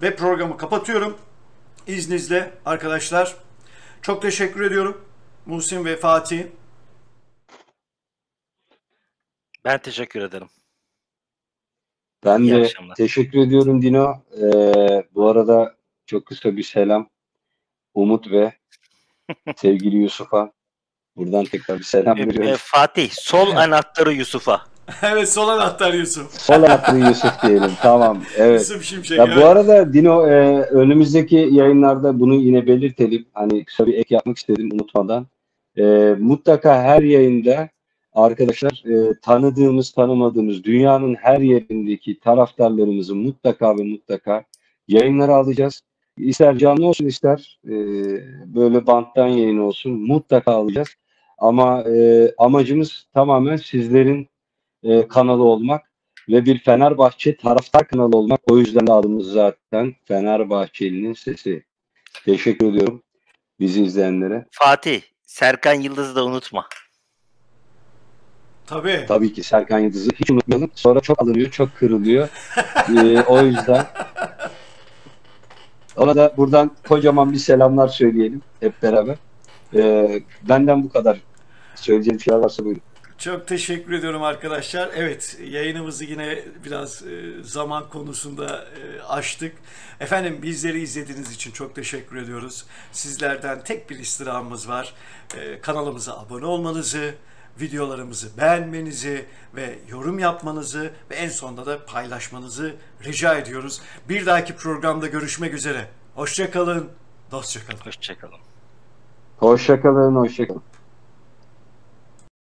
[SPEAKER 1] Ve programı kapatıyorum. İzninizle arkadaşlar. Çok teşekkür ediyorum. Muhsin ve Fatih.
[SPEAKER 2] Ben teşekkür ederim.
[SPEAKER 3] Ben
[SPEAKER 2] İyi
[SPEAKER 3] de
[SPEAKER 2] akşamlar.
[SPEAKER 3] teşekkür ediyorum Dino. Bu arada çok kısa bir selam Umut ve sevgili Yusuf'a. Buradan tekrar bir selam veriyorum.
[SPEAKER 2] Fatih, sol anahtarı Yusuf'a.
[SPEAKER 1] Evet, sol anahtar Yusuf.
[SPEAKER 3] Sol anahtarı Yusuf diyelim. Tamam. Evet.
[SPEAKER 1] Yusuf Şimşek.
[SPEAKER 3] Ya bu arada Dino, önümüzdeki yayınlarda bunu yine belirtelim. Hani kısa bir ek yapmak istedim unutmadan. Mutlaka her yayında arkadaşlar tanıdığımız, tanımadığımız dünyanın her yerindeki taraftarlarımızı mutlaka ve mutlaka yayınlara alacağız. İster canlı olsun, ister böyle banttan yayın olsun, mutlaka alacağız. Ama amacımız tamamen sizlerin kanalı olmak ve bir Fenerbahçe taraftar kanalı olmak. O yüzden de adımız zaten Fenerbahçeli'nin sesi. Teşekkür ediyorum bizi izleyenlere.
[SPEAKER 2] Fatih, Serkan Yıldız'ı da unutma.
[SPEAKER 1] Tabii.
[SPEAKER 3] Tabii ki Serkan Yıldız'ı hiç unutmayalım. Sonra çok alınıyor, çok kırılıyor. O yüzden ona da buradan kocaman bir selamlar söyleyelim hep beraber. Benden bu kadar. Söyleyeceğim şeyler varsa buyurun.
[SPEAKER 1] Çok teşekkür ediyorum arkadaşlar. Evet, yayınımızı yine biraz zaman konusunda açtık. Efendim, bizleri izlediğiniz için çok teşekkür ediyoruz. Sizlerden tek bir istirhamımız var. Kanalımıza abone olmanızı, videolarımızı beğenmenizi ve yorum yapmanızı ve en sonunda da paylaşmanızı rica ediyoruz. Bir dahaki programda görüşmek üzere. Hoşça kalın, dostça kalın.
[SPEAKER 2] Hoşçakalın.
[SPEAKER 3] Hoşça kalın, hoşça kalın.